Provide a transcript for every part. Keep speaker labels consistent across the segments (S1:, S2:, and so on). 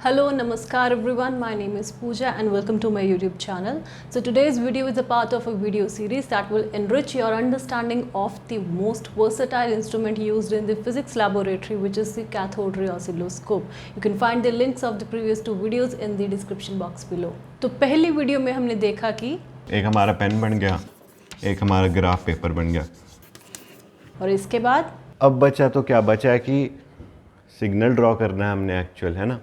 S1: Hello, Namaskar everyone. My name is Pooja and welcome to my YouTube channel. So today's video is a part of a video series that will enrich your understanding of the most versatile instrument used in the physics laboratory, which is the cathode ray oscilloscope. You can find the links of the previous two videos in the description box below. तो पहली video में हमने देखा कि
S2: एक हमारा pen बन गया, एक हमारा ग्राफ पेपर बन गया,
S1: और इसके बाद
S2: अब बचा तो क्या बचा है कि सिग्नल ड्रॉ करना है हमने एक्चुअल, है ना।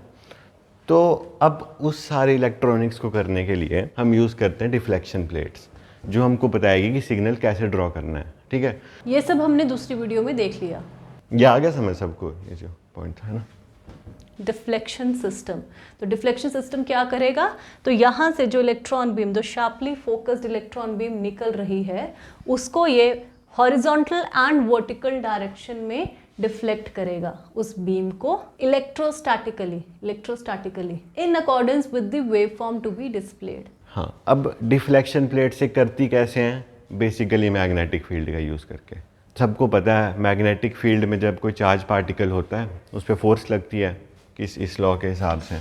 S2: तो अब उस सारे इलेक्ट्रॉनिक्स को करने के लिए हम यूज़ करते हैं डिफ्लेक्शन प्लेट्स, जो हमको बताएगी कि सिग्नल कैसे ड्रॉ करना है। ठीक है,
S1: ये सब हमने दूसरी वीडियो में देख लिया।
S2: ये आ गया समझ सबको, ये जो पॉइंट था ना,
S1: डिफ्लेक्शन सिस्टम। तो डिफ्लेक्शन सिस्टम क्या करेगा, तो यहाँ से जो इलेक्ट्रॉन बीम, जो शार्पली फोकस्ड इलेक्ट्रॉन बीम निकल रही है, उसको ये हॉरिजॉन्टल एंड वर्टिकल डायरेक्शन में डिफ्लेक्ट करेगा, उस बीम को electrostatically in accordance with the waveform to be displayed.
S2: हाँ, अब डिफ्लेक्शन प्लेट से करती कैसे हैं, बेसिकली मैग्नेटिक फील्ड का यूज़ करके। सबको पता है मैग्नेटिक फील्ड में जब कोई चार्ज पार्टिकल होता है उस पर फोर्स लगती है, इस लॉ के हिसाब से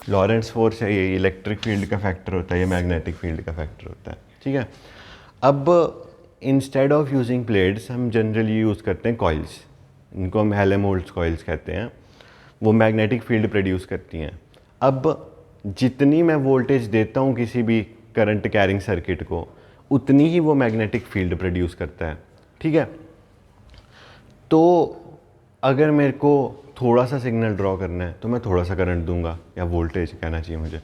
S2: लॉरेंट्ज फोर्स है, ये इलेक्ट्रिक फील्ड का फैक्टर होता है, ये मैग्नेटिक फील्ड का फैक्टर होता है। ठीक है, अब इंस्टेड ऑफ यूजिंग प्लेट्स हम जनरली यूज़ करते हैं कॉइल्स, इनको हम हेलेमहोल्ट्ज़ कॉइल्स कहते हैं। वो मैग्नेटिक फील्ड प्रोड्यूस करती हैं। अब जितनी मैं वोल्टेज देता हूँ किसी भी करंट कैरिंग सर्किट को, उतनी ही वो मैग्नेटिक फील्ड प्रोड्यूस करता है। ठीक है, तो अगर मेरे को थोड़ा सा सिग्नल ड्रॉ करना है तो मैं थोड़ा सा करंट दूंगा, या वोल्टेज कहना चाहिए मुझे।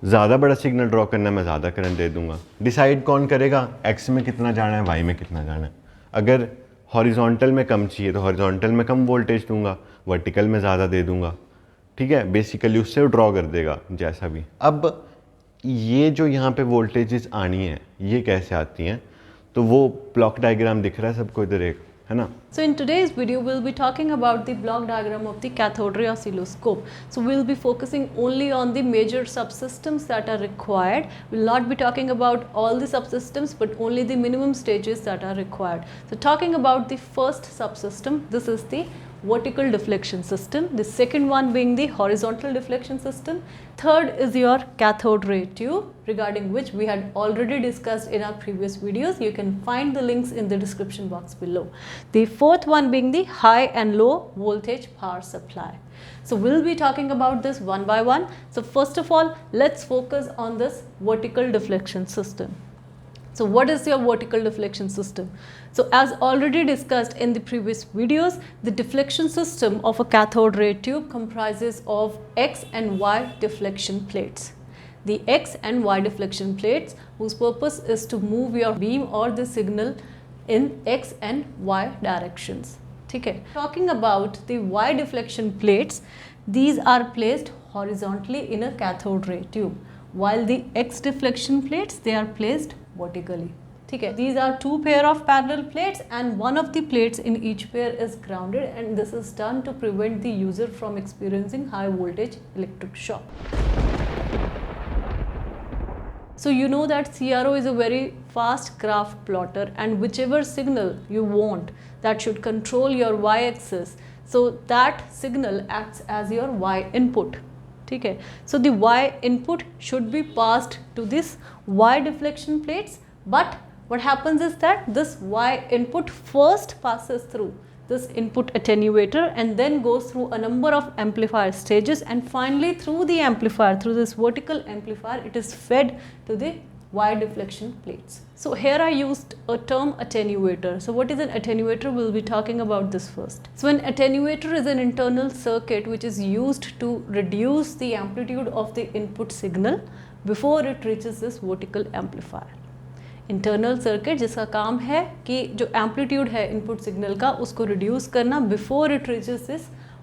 S2: ज़्यादा बड़ा सिग्नल ड्रॉ करना है, मैं ज़्यादा करंट दे दूंगा। डिसाइड कौन करेगा, एक्स में कितना जाना है, वाई में कितना जाना है। अगर हॉरिजॉन्टल में कम चाहिए तो हॉरिजॉन्टल में कम वोल्टेज दूंगा, वर्टिकल में ज़्यादा दे दूंगा। ठीक है, बेसिकली उससे ड्रॉ कर देगा जैसा भी। अब ये जो यहाँ पे वोल्टेजेस आनी है, ये कैसे आती हैं, तो वो ब्लॉक डायग्राम दिख रहा है सबको इधर, एक है ना।
S1: So in today's video we'll be talking about the block diagram of the cathode ray oscilloscope. So we'll be focusing only on the major subsystems that are required. We'll not be talking about all the subsystems but only the minimum stages that are required. So talking about the first subsystem, this is the vertical deflection system, the second one being the horizontal deflection system, third is your cathode ray tube, regarding which we had already discussed in our previous videos. You can find the links in the description box below. The fourth one being the high and low voltage power supply. So we'll be talking about this one by one. So first of all, let's focus on this vertical deflection system. So what is your vertical deflection system? So as already discussed in the previous videos, the deflection system of a cathode ray tube comprises of X and Y deflection plates. The X and Y deflection plates, whose purpose is to move your beam or the signal in X and Y directions. Okay. Talking about the Y deflection plates, these are placed horizontally in a cathode ray tube, while the X deflection plates, they are placed vertically. Okay. These are two pair of parallel plates and one of the plates in each pair is grounded, and this is done to prevent the user from experiencing high voltage electric shock. So you know that CRO is a very fast graph plotter, and whichever signal you want that should control your y-axis, so that signal acts as your y input. Okay. So the y input should be passed to this y deflection plates, but what happens is that this y input first passes through this input attenuator and then goes through a number of amplifier stages, and finally through the amplifier, through this vertical amplifier, it is fed to the Y deflection plates. So here I used a term attenuator. So what is an attenuator? We'll be talking about this first. So an attenuator is an internal circuit which is used to reduce the amplitude of the input signal before it reaches this vertical amplifier. Internal circuit जिसका काम है कि जो amplitude है input signal का उसको reduce करना before it reaches this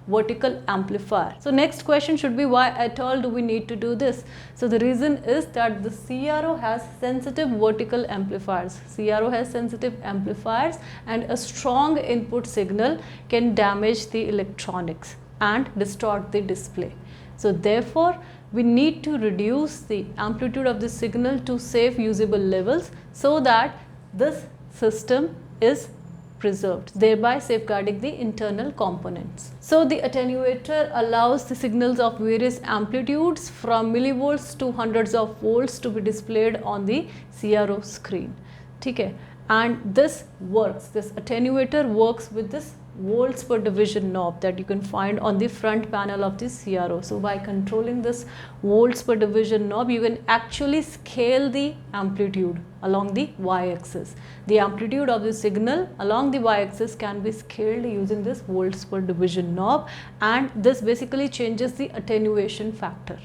S1: vertical amplifier. So next question should be, why at all do we need to do this? So the reason is that the CRO has sensitive vertical amplifiers. CRO has sensitive amplifiers, and a strong input signal can damage the electronics and distort the display. So therefore we need to reduce the amplitude of the signal to safe usable levels so that this system is preserved, thereby safeguarding the internal components. So the attenuator allows the signals of various amplitudes from millivolts to hundreds of volts to be displayed on the CRO screen. ठीक है, and this attenuator works with this volts per division knob that you can find on the front panel of the CRO. So by controlling this volts per division knob, you can actually scale the amplitude along the y-axis. The amplitude of the signal along the y-axis can be scaled using this volts per division knob, and this basically changes the attenuation factor.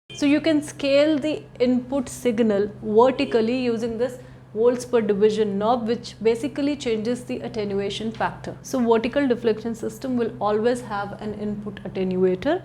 S1: So you can scale the input signal vertically using this volts per division knob, which basically changes the attenuation factor. So vertical deflection system will always have an input attenuator,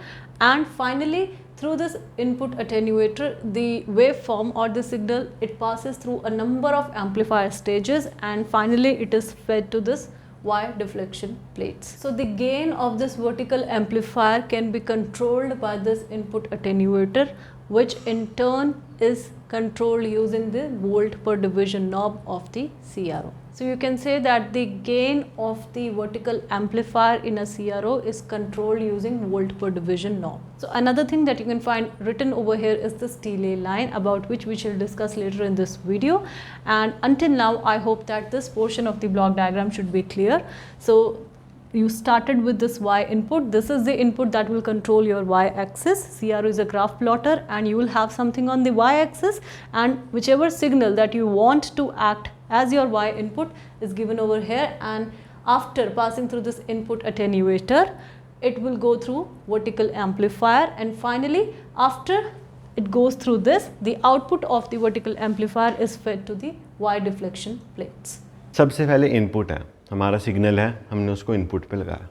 S1: and finally through this input attenuator, the waveform or the signal, it passes through a number of amplifier stages, and finally it is fed to this Y deflection plates. So the gain of this vertical amplifier can be controlled by this input attenuator, which in turn is controlled using the volt per division knob of the CRO. So you can say that the gain of the vertical amplifier in a CRO is controlled using volt per division knob. So another thing that you can find written over here is this delay line, about which we shall discuss later in this video. And until now, I hope that this portion of the block diagram should be clear. So you started with this Y input. This is the input that will control your Y axis. CRO is a graph plotter, and you will have something on the Y axis, and whichever signal that you want to act as your Y input is given over here, and after passing through this input attenuator, it will go through vertical amplifier, and finally after it goes through this, the output of the vertical amplifier is fed to the Y deflection plates.
S2: सबसे पहले input है, हमारा signal है, हमने उसको input पे लगाया।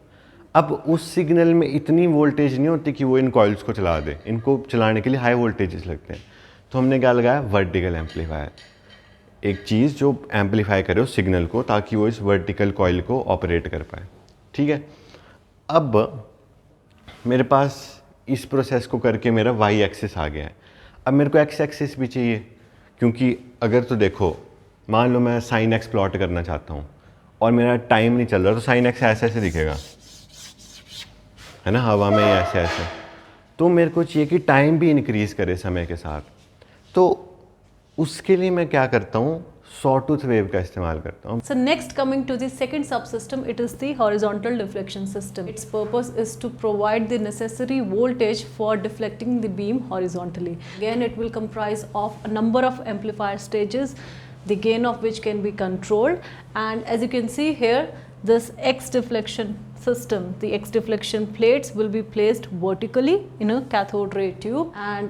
S2: अब उस सिग्नल में इतनी वोल्टेज नहीं होती कि वो इन कॉइल्स को चला दे, इनको चलाने के लिए हाई वोल्टेजेस लगते हैं। तो हमने क्या लगाया, वर्टिकल एम्पलीफायर, एक चीज़ जो एम्पलीफाई करे उस सिग्नल को, ताकि वो इस वर्टिकल कॉइल को ऑपरेट कर पाए। ठीक है, अब मेरे पास इस प्रोसेस को करके मेरा वाई एक्सिस आ गया है। अब मेरे को एक्स एक्सिस भी चाहिए, क्योंकि अगर तो देखो, मान लो मैं साइन एक्स प्लॉट करना चाहता हूँ और मेरा टाइम नहीं चल रहा, तो साइन एक्स ऐसे ऐसे दिखेगा, है ना, हवा में ऐसे ऐसे। तो मेरे को चाहिए कि टाइम भी इंक्रीज़ करे समय के साथ। तो उसके लिए मैं क्या करता हूँ, sawtooth wave का इस्तेमाल करता हूँ।
S1: So next, coming to the second subsystem, it is the horizontal deflection system. Its purpose is to provide the necessary voltage for deflecting the beam horizontally. Again, it will comprise of a number of amplifier stages, the gain of which can be controlled, and as you can see here, this X deflection system, the X deflection plates will be placed vertically in a cathode ray tube, and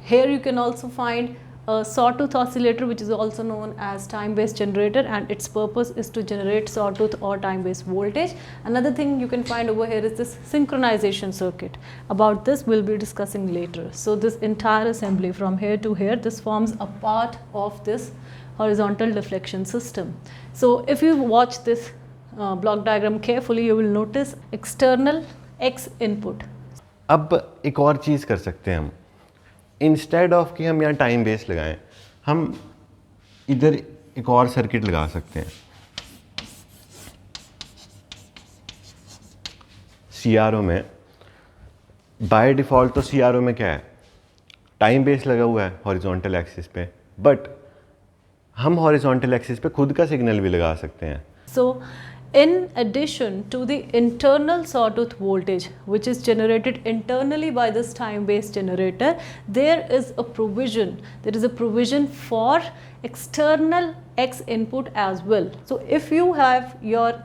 S1: here you can also find a sawtooth oscillator, which is also known as time-based generator, and its purpose is to generate sawtooth or time-based voltage. Another thing you can find over here is this synchronization circuit. About this we'll be discussing later. So this entire assembly from here to here, this forms a part of this horizontal deflection system. So if you watch this block diagram carefully, you will notice external X input.
S2: अब एक और चीज़ कर सकते हैं हम, instead of कि हम यहाँ टाइम बेस लगाएं, हम इधर एक और सर्किट लगा सकते हैं। CRO में बाय डिफ़ॉल्ट तो CRO में क्या है, टाइम बेस लगा हुआ है हॉरिजॉन्टल एक्सिस पे, बट हम हॉरिजॉन्टल एक्सिस पे खुद का सिग्नल भी लगा सकते हैं।
S1: So in addition to the internal sawtooth voltage, which is generated internally by this time-based generator, there is a provision for external X input as well. So if you have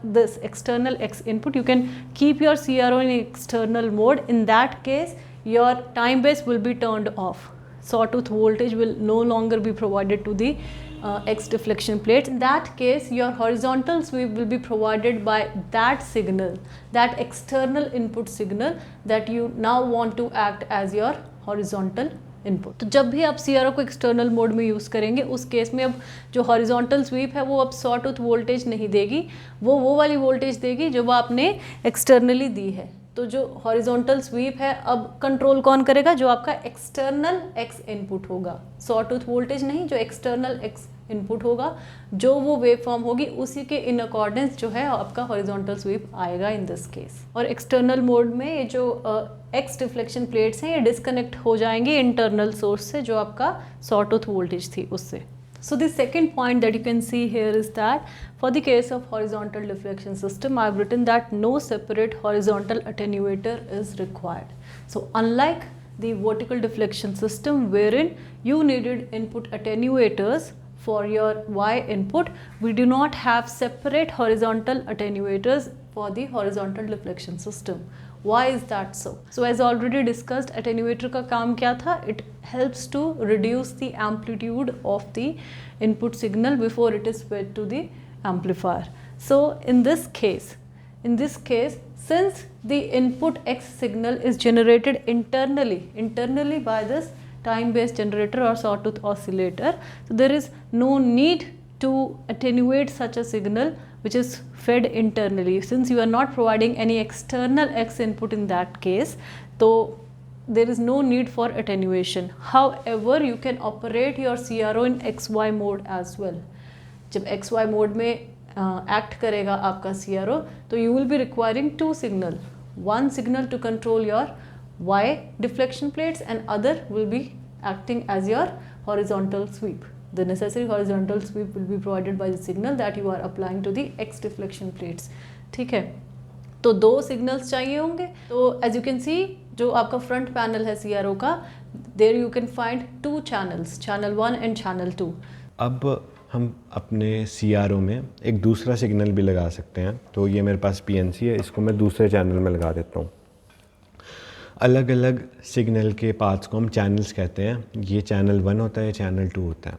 S1: this external X input, you can keep your CRO in external mode. In that case, your time base will be turned off. Sawtooth voltage will no longer be provided to the X deflection plates. In that case, your horizontal sweep will be provided by that signal, that external input signal that you now want to act as your horizontal input. तो जब भी आप CRO को external mode में use करेंगे, उस case में अब जो हॉरिजॉन्टल स्वीप है वो अब सॉटूथ वोल्टेज नहीं देगी, वो वाली वोल्टेज देगी जो आपने एक्सटर्नली दी है। तो जो हॉरिजॉन्टल स्वीप है अब कंट्रोल कौन करेगा, जो आपका एक्सटर्नल एक्स इनपुट होगा, सॉटूथ वोल्टेज नहीं, जो एक्सटर्नल एक्स इनपुट होगा, जो वो वेव फॉर्म होगी उसी के इन अकॉर्डेंस जो है आपका हॉरिजॉन्टल स्वीप आएगा इन दिस केस। और एक्सटर्नल मोड में ये जो एक्स डिफ्लेक्शन प्लेट्स हैं ये डिस्कनेक्ट हो जाएंगे इंटरनल सोर्स से, जो आपका सॉटूथ वोल्टेज थी उससे। So the second point that you can see here is that for the case of horizontal deflection system, I have written that no separate horizontal attenuator is required. So unlike the vertical deflection system wherein you needed input attenuators for your Y input, we do not have separate horizontal attenuators for the horizontal deflection system. Why is that so? So as already discussed, attenuator का काम क्या था? It helps to reduce the amplitude of the input signal before it is fed to the amplifier. So in this case, since the input X signal is generated internally by this time-based generator or sawtooth oscillator, so there is no need to attenuate such a signal which is fed internally. Since you are not providing any external X input in that case, so there is no need for attenuation. However, you can operate your CRO in XY mode as well. जब XY mode में act करेगा आपका CRO, तो you will be requiring two signal. One signal to control your Y deflection plates and other will be acting as your horizontal sweep. The necessary horizontal sweep will be provided by the signal that you are applying to the X deflection plates. ठीक है, तो दो signals चाहिए होंगे। तो as you can see, जो आपका front panel है CRO का, there you can find two channels, channel 1 and channel 2.
S2: अब हम अपने CRO में एक दूसरा सिग्नल भी लगा सकते हैं। तो ये मेरे पास PNC है, इसको मैं दूसरे चैनल में लगा देता हूँ। अलग अलग सिग्नल के पार्ट्स को हम चैनल्स कहते हैं। ये चैनल 1 होता है, चैनल 2 होता है।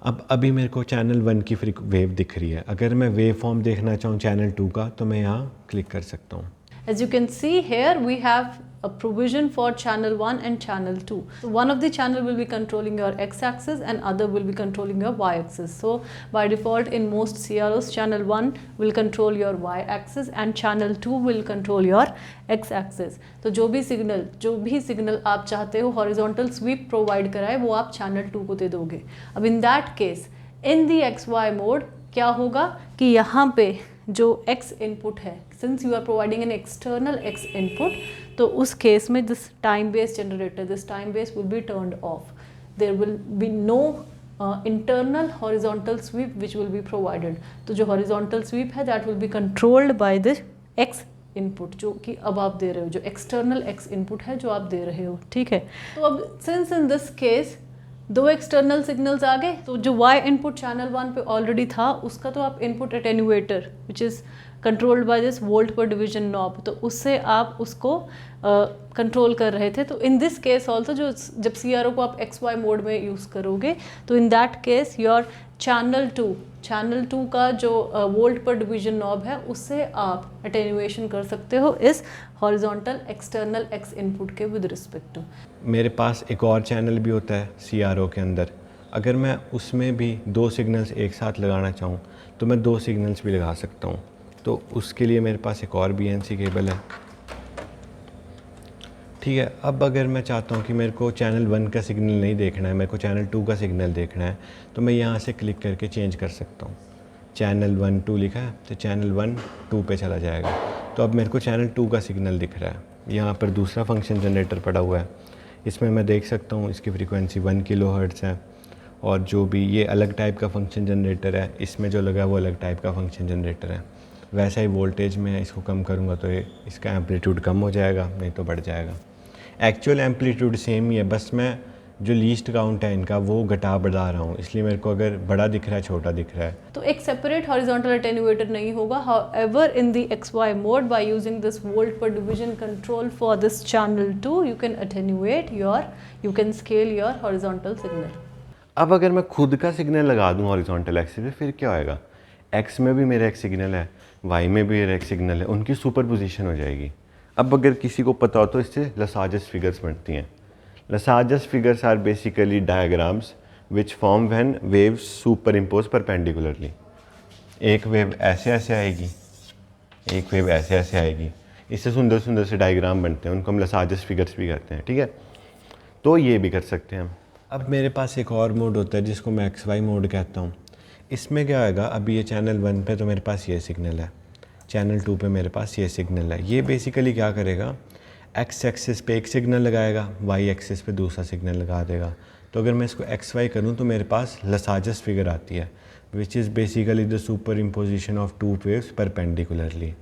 S2: अब अभी मेरे को चैनल 1 की वेव दिख रही है। अगर मैं वेव फॉर्म देखना चाहूँ चैनल 2 का, तो मैं यहाँ क्लिक कर सकता हूँ।
S1: As you can see here, we have a provision for channel 1 and channel 2. So one of the channel will be controlling your x-axis and other will be controlling your y-axis. So by default in most CROs, channel 1 will control your y-axis and channel 2 will control your x-axis. तो जो भी signal आप चाहते हो horizontal sweep provide कराए, वो आप channel 2 को दे दोगे। अब in that case, in the XY mode क्या होगा कि यहाँ पे जो X input है, since you are providing an external X input, तो उस केस में this time based generator, this time base will be turned off. There will be no internal horizontal sweep which will be provided. तो जो horizontal sweep है that will be controlled by the X input जो कि अब आप दे रहे हो, जो external X input है जो आप दे रहे हो। ठीक है, तो अब since in this case दो एक्सटर्नल सिग्नल्स आ गए, तो जो Y इनपुट चैनल 1 पे ऑलरेडी था उसका तो आप input attenuator which is controlled by this volt per division knob, तो उससे आप उसको कंट्रोल कर रहे थे। तो इन दिस केस ऑल्सो जब CRO को आप XY मोड में यूज़ करोगे, तो in that case your channel 2 का जो वोल्ट पर डिवीजन नॉब है उससे आप अटेन्यूएशन कर सकते हो इस हॉरिजॉन्टल एक्सटर्नल X इनपुट के विद रिस्पेक्ट टू।
S2: मेरे पास एक और चैनल भी होता है CRO के अंदर। अगर मैं उसमें भी दो सिग्नल्स एक साथ लगाना चाहूँ तो मैं दो सिग्नल्स भी लगा सकता हूँ। तो उसके लिए मेरे पास एक और BNC केबल है। ठीक है, अब अगर मैं चाहता हूँ कि मेरे को चैनल 1 का सिग्नल नहीं देखना है, मेरे को चैनल 2 का सिग्नल देखना है, तो मैं यहाँ से क्लिक करके चेंज कर सकता हूँ। चैनल 1 2 लिखा है तो चैनल 1 2 पे चला जाएगा। तो अब मेरे को चैनल 2 का सिग्नल दिख रहा है। यहाँ पर दूसरा फंक्शन जनरेटर पड़ा हुआ है, इसमें मैं देख सकता हूँ इसकी फ्रीक्वेंसी 1 किलोहर्ट्ज़ है। और जो भी ये अलग टाइप का फंक्शन जनरेटर है, इसमें जो लगा वो अलग टाइप का फंक्शन जनरेटर है। वैसा ही वोल्टेज में इसको कम करूँगा तो इसका एम्पलीट्यूड कम हो जाएगा, नहीं तो बढ़ जाएगा। एक्चुअल एम्पलीट्यूड सेम ही है, बस मैं जो लीस्ट काउंट है इनका वो घटा बढ़ा रहा हूँ, इसलिए मेरे को अगर बड़ा दिख रहा है छोटा दिख रहा है।
S1: तो एक सेपरेट हॉरिजॉन्टल अटेन्यूएटर नहीं होगा। However in the XY mode by using this volt per division control for this channel 2 you can attenuate you can scale your horizontal signal.
S2: अब अगर मैं खुद का सिग्नल लगा दूँ हॉरिजॉन्टल एक्सिस पे, फिर क्या होएगा? X में भी मेरा एक सिग्नल है, Y में भी मेरा एक सिग्नल है, उनकी सुपरपोजिशन हो जाएगी। अब अगर किसी को पता हो तो इससे लसाजस फिगर्स बनती हैं। Lissajous figures are basically diagrams which form when waves superimpose perpendicularly. एक वेव ऐसे ऐसे आएगी, एक वेव ऐसे ऐसे आएगी, इससे सुंदर सुंदर से डायग्राम बनते हैं, उनको हम लसाजस फिगर्स भी कहते हैं। ठीक है, तो ये भी कर सकते हैं हम। अब मेरे पास एक और मोड होता है जिसको मैं XY मोड कहता हूँ। इसमें क्या होगा, अभी ये चैनल 1 पे तो मेरे पास ये सिग्नल है, चैनल 2 पे मेरे पास ये सिग्नल है। ये बेसिकली क्या करेगा, X एक्सिस पे एक सिग्नल लगाएगा, Y एक्सिस पे दूसरा सिग्नल लगा देगा। तो अगर मैं इसको XY करूँ तो मेरे पास लसाजस फिगर आती है, which is basically the super imposition of two waves perpendicularly.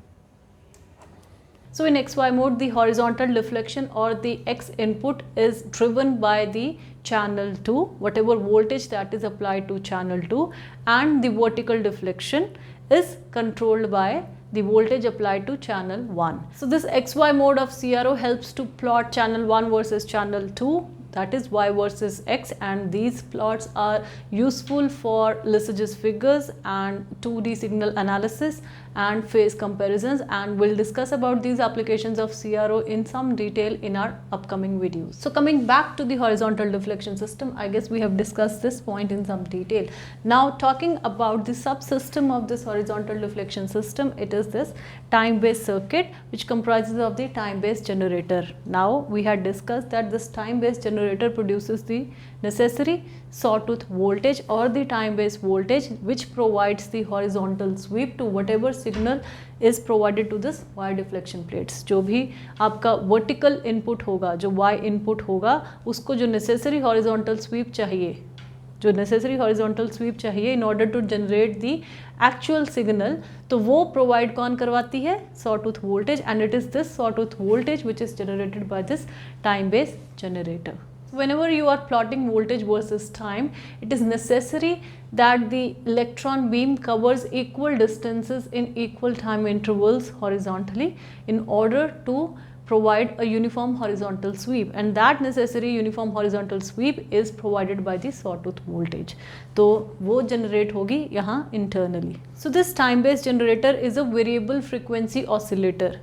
S1: So in XY mode, the horizontal deflection or the X input is driven by the channel 2, whatever voltage that is applied to channel 2, and the vertical deflection is controlled by the voltage applied to channel 1. So this XY mode of CRO helps to plot channel 1 versus channel 2, that is Y versus X, and these plots are useful for Lysage's figures and 2D signal analysis and phase comparisons, and we'll discuss about these applications of CRO in some detail in our upcoming videos. So coming back to the horizontal deflection system, I guess we have discussed this point in some detail. Now talking about the subsystem of this horizontal deflection system, it is this time-based circuit which comprises of the time-based generator. Now we had discussed that this time-based generator produces the necessary sawtooth voltage or the time-based voltage which provides the horizontal sweep to whatever signal is provided to this Y deflection plates. जो भी आपका vertical input होगा, जो Y input होगा, उसको जो necessary horizontal sweep चाहिए, जो necessary horizontal sweep चाहिए in order to generate the actual signal, तो वो provide कौन करवाती है, sawtooth voltage, and it is this sawtooth voltage which is generated by this time-based generator. Whenever you are plotting voltage versus time, it is necessary that the electron beam covers equal distances in equal time intervals horizontally in order to provide a uniform horizontal sweep, and that necessary uniform horizontal sweep is provided by the sawtooth voltage. तो वो generate होगी यहाँ internally. So this time based generator is a variable frequency oscillator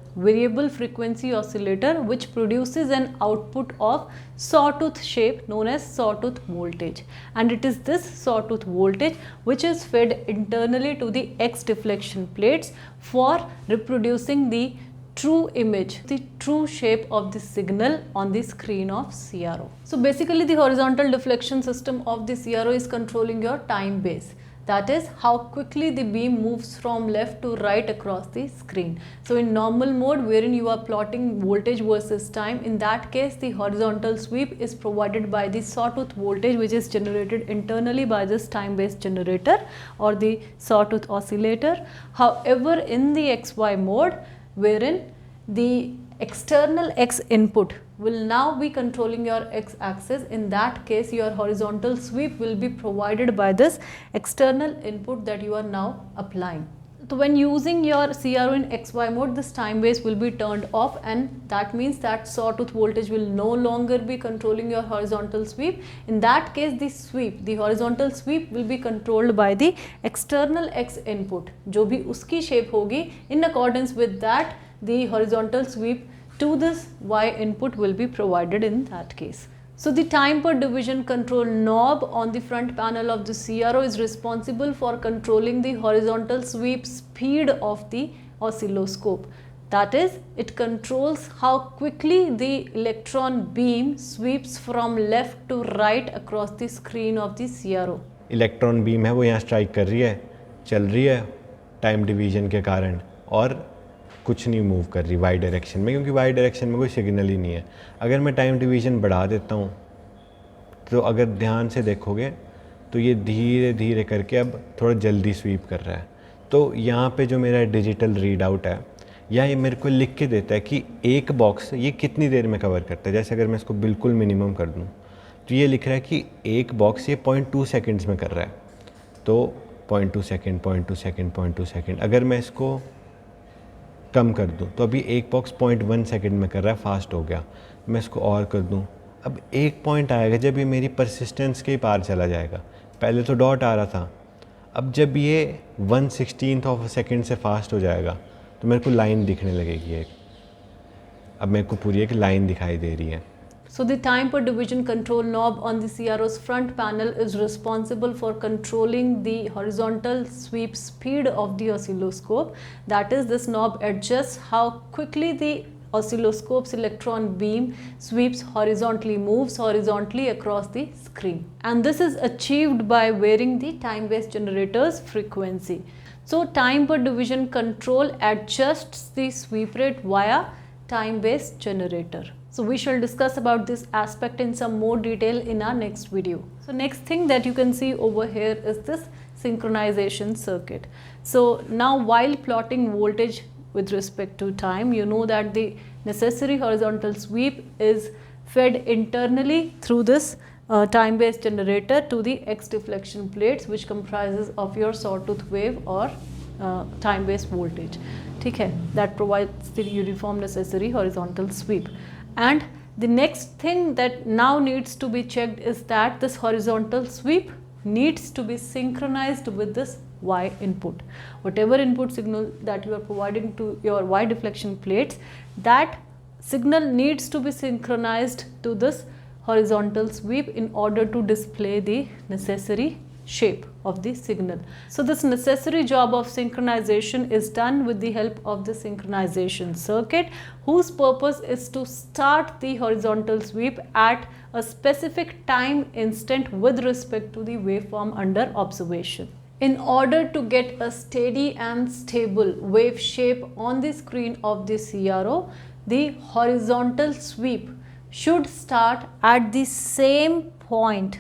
S1: which produces an output of sawtooth shape known as sawtooth voltage, and it is this sawtooth voltage which is fed internally to the X deflection plates for reproducing the true image, the true shape of the signal on the screen of CRO. So basically the horizontal deflection system of the CRO is controlling your time base, that is how quickly the beam moves from left to right across the screen. So in normal mode wherein you are plotting voltage versus time, in that case the horizontal sweep is provided by the sawtooth voltage which is generated internally by this time based generator or the sawtooth oscillator. However, in the XY mode, wherein the external X input will now be controlling your X axis, in that case your horizontal sweep will be provided by this external input that you are now applying. So when using your CRO in XY mode, this time base will be turned off, and that means that sawtooth voltage will no longer be controlling your horizontal sweep. In that case the horizontal sweep will be controlled by the external X input, जो भी उसकी shape होगी, in accordance with that the horizontal sweep to this Y input will be provided in that case. So the time per division control knob on the front panel of the CRO is responsible for controlling the horizontal sweep speed of the oscilloscope. That is, it controls how quickly the electron beam sweeps from left to right across the screen of the CRO.
S2: Electron beam है वो यहाँ strike कर रही है, चल रही है time division के कारण, और कुछ नहीं मूव कर रही वाई डायरेक्शन में, क्योंकि वाई डायरेक्शन में कोई सिग्नल ही नहीं है। अगर मैं टाइम डिवीजन बढ़ा देता हूँ तो अगर ध्यान से देखोगे तो ये धीरे धीरे करके अब थोड़ा जल्दी स्वीप कर रहा है। तो यहाँ पे जो मेरा डिजिटल रीड आउट है, या ये मेरे को लिख के देता है कि एक बॉक्स ये कितनी देर में कवर करता है। जैसे अगर मैं इसको बिल्कुल मिनिमम कर दूँ तो ये लिख रहा है कि एक बॉक्स ये 0.2 सेकेंड्स में कर रहा है, तो 0.2 सेकेंड 0.2 सेकेंड 0.2 सेकेंड। अगर मैं इसको कम कर दूं तो अभी एक बॉक्स 0.1 सेकेंड में कर रहा है, फास्ट हो गया। मैं इसको और कर दूं, अब एक पॉइंट आएगा जब ये मेरी परसिस्टेंस के पार चला जाएगा। पहले तो डॉट आ रहा था, अब जब ये 1/16 ऑफ सेकेंड से फास्ट हो जाएगा तो मेरे को लाइन दिखने लगेगी एक। अब मेरे को पूरी एक लाइन दिखाई दे रही है।
S1: So the time per division control knob on the CRO's front panel is responsible for controlling the horizontal sweep speed of the oscilloscope. That is, this knob adjusts how quickly the oscilloscope's electron beam sweeps horizontally, moves horizontally across the screen. And this is achieved by varying the time-based generator's frequency. So time per division control adjusts the sweep rate via time-based generator. So we shall discuss about this aspect in some more detail in our next video. So next thing that you can see over here is this synchronization circuit. So now while plotting voltage with respect to time, you know that the necessary horizontal sweep is fed internally through this time-based generator to the X deflection plates, which comprises of your sawtooth wave or time-based voltage. Okay, that provides the uniform necessary horizontal sweep. And the next thing that now needs to be checked is that this horizontal sweep needs to be synchronized with this Y input. Whatever input signal that you are providing to your Y deflection plates, that signal needs to be synchronized to this horizontal sweep in order to display the necessary shape of the signal. So this necessary job of synchronization is done with the help of the synchronization circuit, whose purpose is to start the horizontal sweep at a specific time instant with respect to the waveform under observation. In order to get a steady and stable wave shape on the screen of the CRO, the horizontal sweep should start at the same point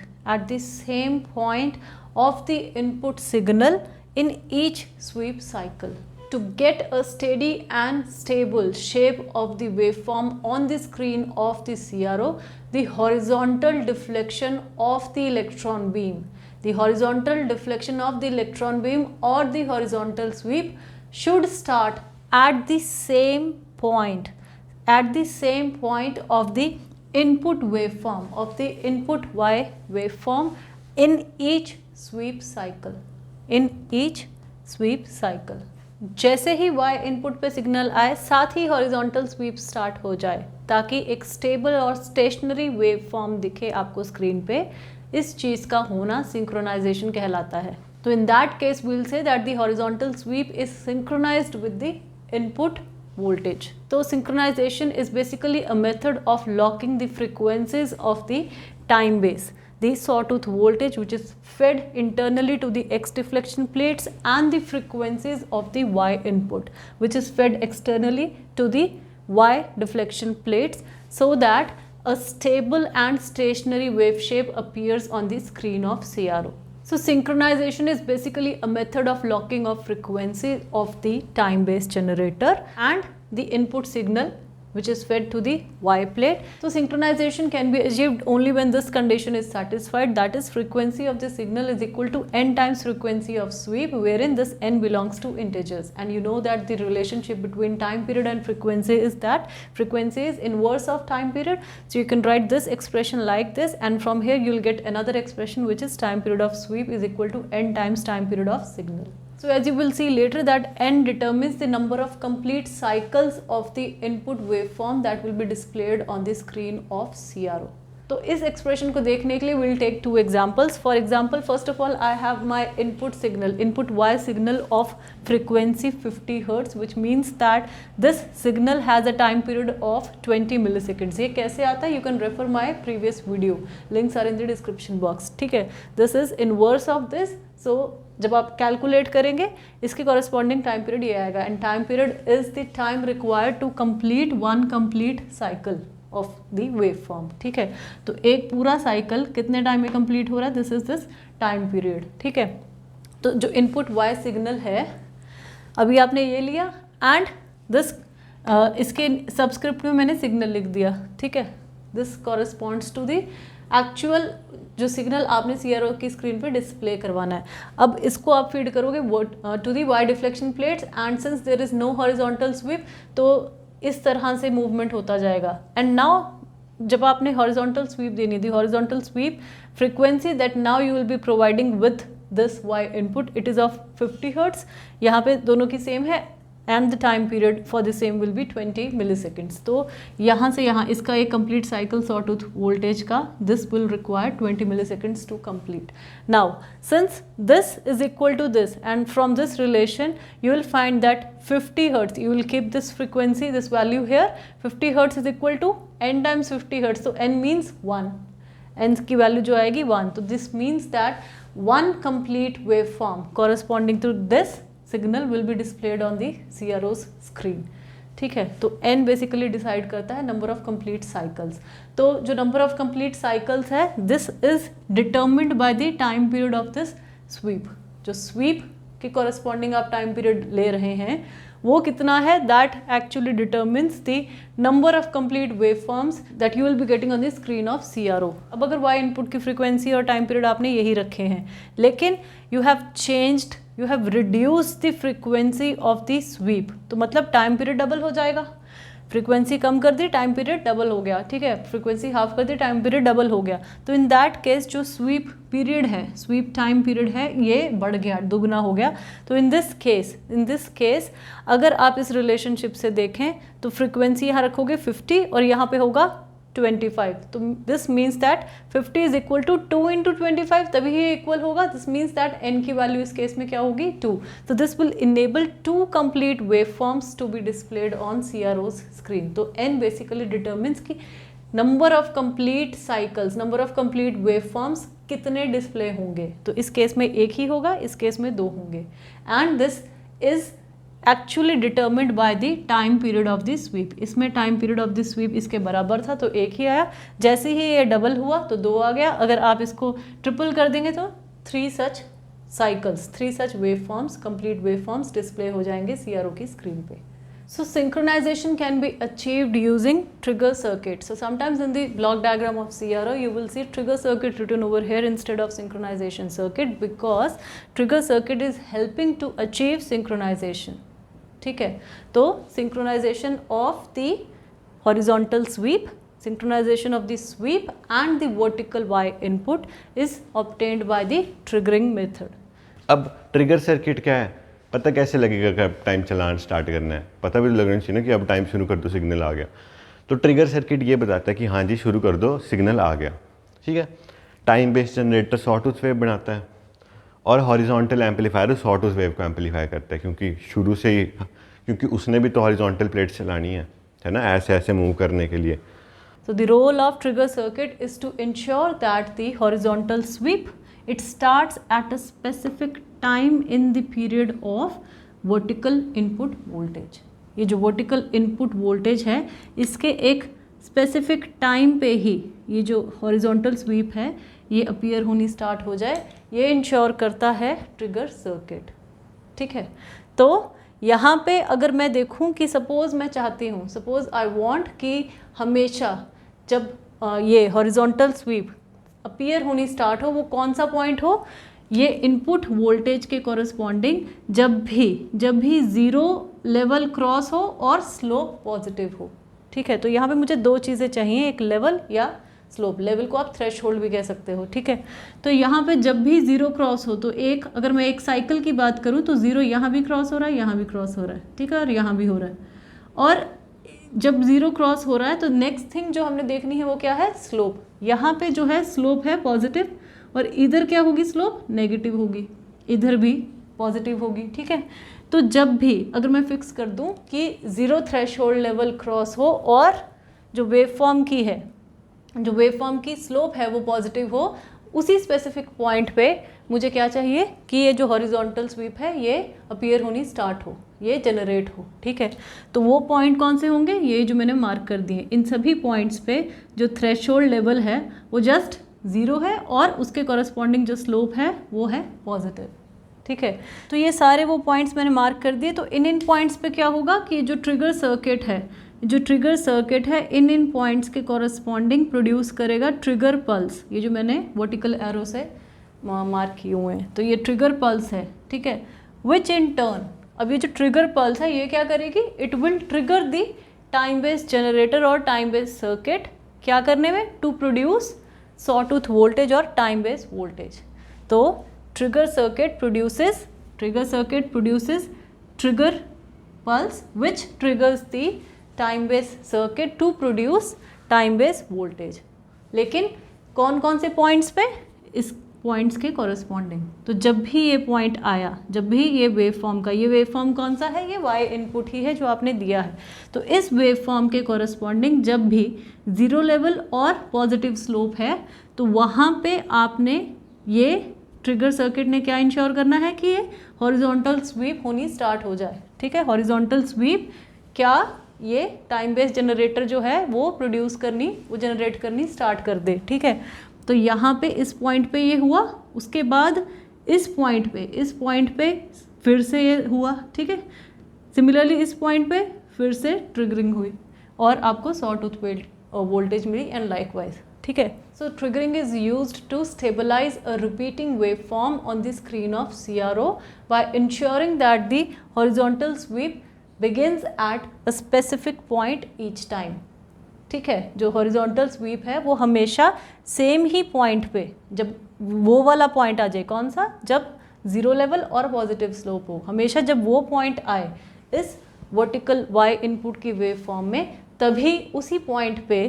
S1: of the input signal in each sweep cycle. To get a steady and stable shape of the waveform on the screen of the CRO, the horizontal deflection of the electron beam, or the horizontal sweep should start at the same point of the input waveform, of the input Y waveform in each sweep cycle. जैसे ही Y input पे signal आए, साथ ही horizontal SVEEP start हो जाए, ताकि एक stable और stationary wave form दिखे आपको स्क्रीन पे। इस चीज़ का होना सिंक्रोनाइजेशन कहलाता है। तो in that case we will say that the horizontal sweep is synchronised with the input voltage. So synchronization is basically a method of locking the frequencies of the time base, the sawtooth voltage which is fed internally to the X deflection plates, and the frequencies of the Y input which is fed externally to the Y deflection plates, so that a stable and stationary wave shape appears on the screen of CRO. So synchronization is basically a method of locking of frequency of the time-based generator and the input signal which is fed to the Y plate. So synchronization can be achieved only when this condition is satisfied, that is frequency of the signal is equal to n times frequency of sweep, wherein this n belongs to integers. And you know that the relationship between time period and frequency is that frequency is inverse of time period. So you can write this expression like this, and from here you will get another expression which is time period of sweep is equal to n times time period of signal. So as you will see later that n determines the number of complete cycles of the input waveform that will be displayed on the screen of CRO. तो इस expression को देखने के लिए we'll take two examples. For example, first of all I have my input Y signal of frequency 50 Hz, which means that this signal has a time period of 20 milliseconds. ये कैसे आता है? You can refer my previous video. Links are in the description box. ठीक है? This is inverse of this. So जब आप calculate करेंगे इसके कॉरेस्पॉन्डिंग टाइम पीरियड ये आएगा, and time period is the time required to complete one complete cycle of the wave form. ठीक है, तो एक पूरा साइकिल कितने टाइम में कंप्लीट हो रहा है, this is this time period. ठीक है, तो जो इनपुट वाई सिग्नल है अभी आपने ये लिया, एंड दिस इसके सबस्क्रिप्ट में मैंने सिग्नल लिख दिया. ठीक है, this corresponds to the actual जो सिग्नल आपने CRO की स्क्रीन पे डिस्प्ले करवाना है. अब इसको आप फीड करोगे to the Y deflection plates, and since there is no horizontal sweep तो इस तरह से मूवमेंट होता जाएगा. एंड नाउ जब आपने हॉरिजॉन्टल स्वीप देनी थी, horizontal sweep frequency that now you will be providing with this Y input, it is of 50 hertz. यहाँ पे दोनों की सेम है, and the time period for the same will be 20 milliseconds. तो यहाँ से यहाँ इसका एक complete cycle sawtooth voltage का this will require 20 milliseconds to complete. Now since this is equal to this and from this relation you will find that 50 hertz, you will keep this frequency, this value here, 50 hertz is equal to n times 50 hertz. So n means 1, n की value जो आएगी 1. तो this means that one complete waveform corresponding to this signal will be displayed on the CRO's screen. ठीक है, तो n basically decide करता है number of complete cycles. तो जो नंबर ऑफ कंप्लीट साइकिल्स है this is determined by the time period of this sweep. जो sweep के कॉरस्पॉन्डिंग आप टाइम पीरियड ले रहे हैं वो कितना है, that actually determines the number of complete wave forms that you will be getting on the screen of CRO. अब अगर y इनपुट की फ्रीक्वेंसी और टाइम पीरियड आपने यही रखे हैं, लेकिन you have changed, you have reduced the frequency of the SVEEP, तो मतलब टाइम पीरियड डबल हो जाएगा. फ्रीक्वेंसी कम कर दी, टाइम पीरियड डबल हो गया. ठीक है, फ्रीक्वेंसी हाफ कर दी, टाइम पीरियड डबल हो गया. तो इन दैट केस जो स्वीप पीरियड है, स्वीप टाइम पीरियड है, ये बढ़ गया, दुगना हो गया. तो इन दिस केस अगर आप इस रिलेशनशिप से देखें तो फ्रीक्वेंसी यहाँ रखोगे 50 और यहाँ पे होगा 25. तो this means that 50 is equal to 2 into 25, तभी ये इक्वल होगा. दिस मीन्स दैट n की वैल्यू इस केस में क्या होगी 2. तो this will enable 2 complete wave forms to be displayed on CRO's screen. तो n बेसिकली डिटर्मिन्स की number of complete cycles, number of complete wave forms कितने डिस्प्ले होंगे. तो इस केस में एक ही होगा, इस केस में 2 होंगे. And this is actually determined by the time period of the sweep. इसमें time period of the sweep इसके बराबर था तो एक ही आया, जैसे ही ये डबल हुआ तो 2 आ गया. अगर आप इसको ट्रिपल कर देंगे तो 3 such cycles, 3 such wave forms, complete wave forms display हो जाएंगे CRO की स्क्रीन पे. So synchronization can be achieved using trigger circuit. So sometimes in the block diagram of CRO you will see trigger circuit written over here instead of synchronization circuit, because trigger circuit is helping to achieve synchronization. ठीक है, तो synchronization of the horizontal sweep, synchronization of the sweep and the vertical Y input is obtained by the triggering method.
S2: अब trigger circuit क्या है, पता कैसे लगेगा कि अब टाइम चलान स्टार्ट करना है, पता भी लगना चाहिए ना कि अब टाइम शुरू कर दो, सिग्नल आ गया. तो ट्रिगर सर्किट ये बताता है कि हाँ जी शुरू कर दो, सिग्नल आ गया. ठीक है, time based generator sawtooth wave बनाता है और हॉरिजॉन्टल एम्पलीफायर सॉटूथ वेव को एम्पलीफाई करता है, क्योंकि शुरू से ही, क्योंकि उसने भी तो हॉरिजॉन्टल प्लेट चलानी है ना, ऐसे ऐसे मूव करने के लिए.
S1: So the role of trigger circuit is to ensure that the horizontal sweep, it starts at a specific time in the period of vertical input voltage. ये जो vertical input voltage है इसके एक specific time पे ही ये जो horizontal sweep है ये appear होनी start हो जाए, ये ensure करता है trigger circuit. ठीक है, तो यहाँ पे अगर मैं देखूँ कि सपोज़ मैं चाहती हूँ, सपोज़ आई वांट कि हमेशा जब ये हॉरिजॉन्टल स्वीप अपीयर होनी स्टार्ट हो, वो कौन सा पॉइंट हो, ये इनपुट वोल्टेज के कॉरस्पॉन्डिंग जब भी 0 लेवल क्रॉस हो और स्लोप पॉजिटिव हो. ठीक है, तो यहाँ पे मुझे 2 चीज़ें चाहिए, एक लेवल या स्लोप. लेवल को आप थ्रेशहोल्ड भी कह सकते हो. ठीक है, तो यहाँ पे जब भी 0 क्रॉस हो तो एक, अगर मैं एक साइकिल की बात करूँ तो 0 यहाँ भी क्रॉस हो रहा है, यहाँ भी क्रॉस हो रहा है. ठीक है, और यहाँ भी हो रहा है. और जब 0 क्रॉस हो रहा है तो नेक्स्ट थिंग जो हमने देखनी है वो क्या है, स्लोप. यहाँ पे जो है स्लोप है पॉजिटिव और इधर क्या होगी, स्लोप नेगेटिव होगी, इधर भी पॉजिटिव होगी. ठीक है, तो जब भी अगर मैं फिक्स कर दूँ कि 0 थ्रेशहोल्ड लेवल क्रॉस हो और जो वेवफॉर्म की है, जो वेवफॉर्म की स्लोप है वो पॉजिटिव हो, उसी स्पेसिफिक पॉइंट पे मुझे क्या चाहिए कि ये जो हॉरिजॉन्टल स्वीप है ये अपीयर होनी स्टार्ट हो, ये जनरेट हो. ठीक है, तो वो पॉइंट कौन से होंगे, ये जो मैंने मार्क कर दिए. इन सभी पॉइंट्स पे जो थ्रेशहोल्ड लेवल है वो जस्ट 0 है और उसके कॉरस्पॉन्डिंग जो स्लोप है वो है पॉजिटिव. ठीक है, तो ये सारे वो पॉइंट्स मैंने मार्क कर दिए. तो इन पॉइंट्स पे क्या होगा कि जो ट्रिगर सर्किट है, इन पॉइंट्स के कॉरस्पॉन्डिंग प्रोड्यूस करेगा ट्रिगर पल्स. ये जो मैंने वर्टिकल एरो से मार्क किए हुए हैं, तो ये ट्रिगर पल्स है. ठीक है, विच इन टर्न, अब ये जो ट्रिगर पल्स है ये क्या करेगी, it will trigger the time based generator और टाइम बेस्ड सर्किट, क्या करने में, टू प्रोड्यूस सॉटूथ वोल्टेज और टाइम बेस्ड वोल्टेज. तो trigger circuit produces trigger pulse which triggers the time based circuit to produce time based voltage. लेकिन कौन कौन से पॉइंट्स पे, इस पॉइंट्स के कॉरस्पॉन्डिंग। तो जब भी ये पॉइंट आया, जब भी ये वेव फॉर्म का, ये वेव फॉर्म कौन सा है, ये y इनपुट ही है जो आपने दिया है, तो इस वेव फॉर्म के कॉरस्पॉन्डिंग जब भी ज़ीरो लेवल और पॉजिटिव स्लोप है तो वहाँ पे आपने ये ट्रिगर सर्किट ने क्या इंश्योर करना है कि ये हॉरिजॉन्टल स्वीप होनी स्टार्ट हो जाए। ठीक है, हॉरिजॉन्टल स्वीप क्या ये टाइम बेस्ड जनरेटर जो है वो प्रोड्यूस करनी, वो जनरेट करनी स्टार्ट कर दे। ठीक है, तो यहाँ पे इस पॉइंट पे ये हुआ, उसके बाद इस पॉइंट पे फिर से ये हुआ। ठीक है, सिमिलरली इस पॉइंट पे फिर से ट्रिगरिंग हुई और आपको सॉ टूथ वोल्टेज मिली एंड लाइकवाइज। ठीक है, so triggering is used to stabilise a repeating wave form on the screen of CRO by ensuring that the horizontal sweep begins at a specific point each time। ठीक है, जो horizontal SVEEP है वो हमेशा same ही point पे, जब वो वाला पॉइंट आ जाए, कौन सा, जब ज़ीरो लेवल और पॉजिटिव स्लोप हो, हमेशा जब वो पॉइंट आए इस वर्टिकल y इनपुट की वेव फॉर्म में, तभी उसी पॉइंट पे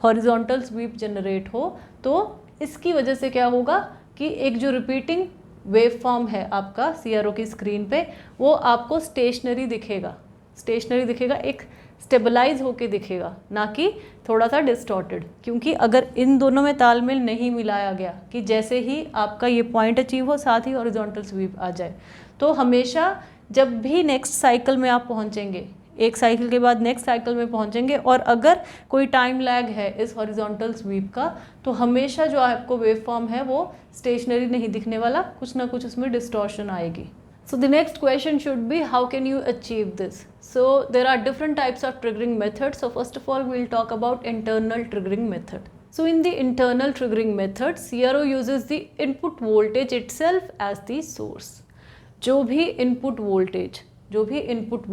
S1: हॉरिजॉन्टल स्वीप जनरेट हो। तो इसकी वजह से क्या होगा कि एक जो रिपीटिंग वेव फॉर्म है आपका CRO की स्क्रीन पे, वो आपको स्टेशनरी दिखेगा, एक स्टेबलाइज होके दिखेगा, ना कि थोड़ा सा डिस्टॉर्टेड। क्योंकि अगर इन दोनों में तालमेल नहीं मिलाया गया कि जैसे ही आपका ये पॉइंट अचीव हो साथ ही हॉरिजॉन्टल स्वीप आ जाए, तो हमेशा जब भी नेक्स्ट साइकिल में आप पहुंचेंगे, एक साइकिल के बाद नेक्स्ट साइकिल में पहुंचेंगे और अगर कोई टाइम लैग है इस हॉरिजॉन्टल स्वीप का, तो हमेशा जो आपको वेव फॉर्म है वो स्टेशनरी नहीं दिखने वाला, कुछ ना कुछ उसमें डिस्टॉर्शन आएगी। So the next question should be, how can you achieve this? So there are different types of triggering methods. So first of all, we'll talk about internal triggering method. So in the internal triggering method, CRO uses the input voltage itself as the source. जो भी input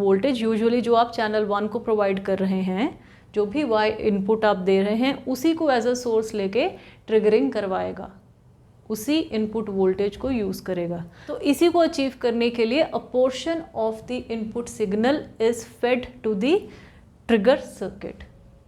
S1: voltage usually जो आप channel 1 को provide कर रहे हैं, जो भी Y input आप दे रहे हैं, उसी को as a source लेके triggering करवाएगा, उसी इनपुट वोल्टेज को यूज़ करेगा। तो इसी को अचीव करने के लिए a portion of the input signal is fed to the trigger circuit.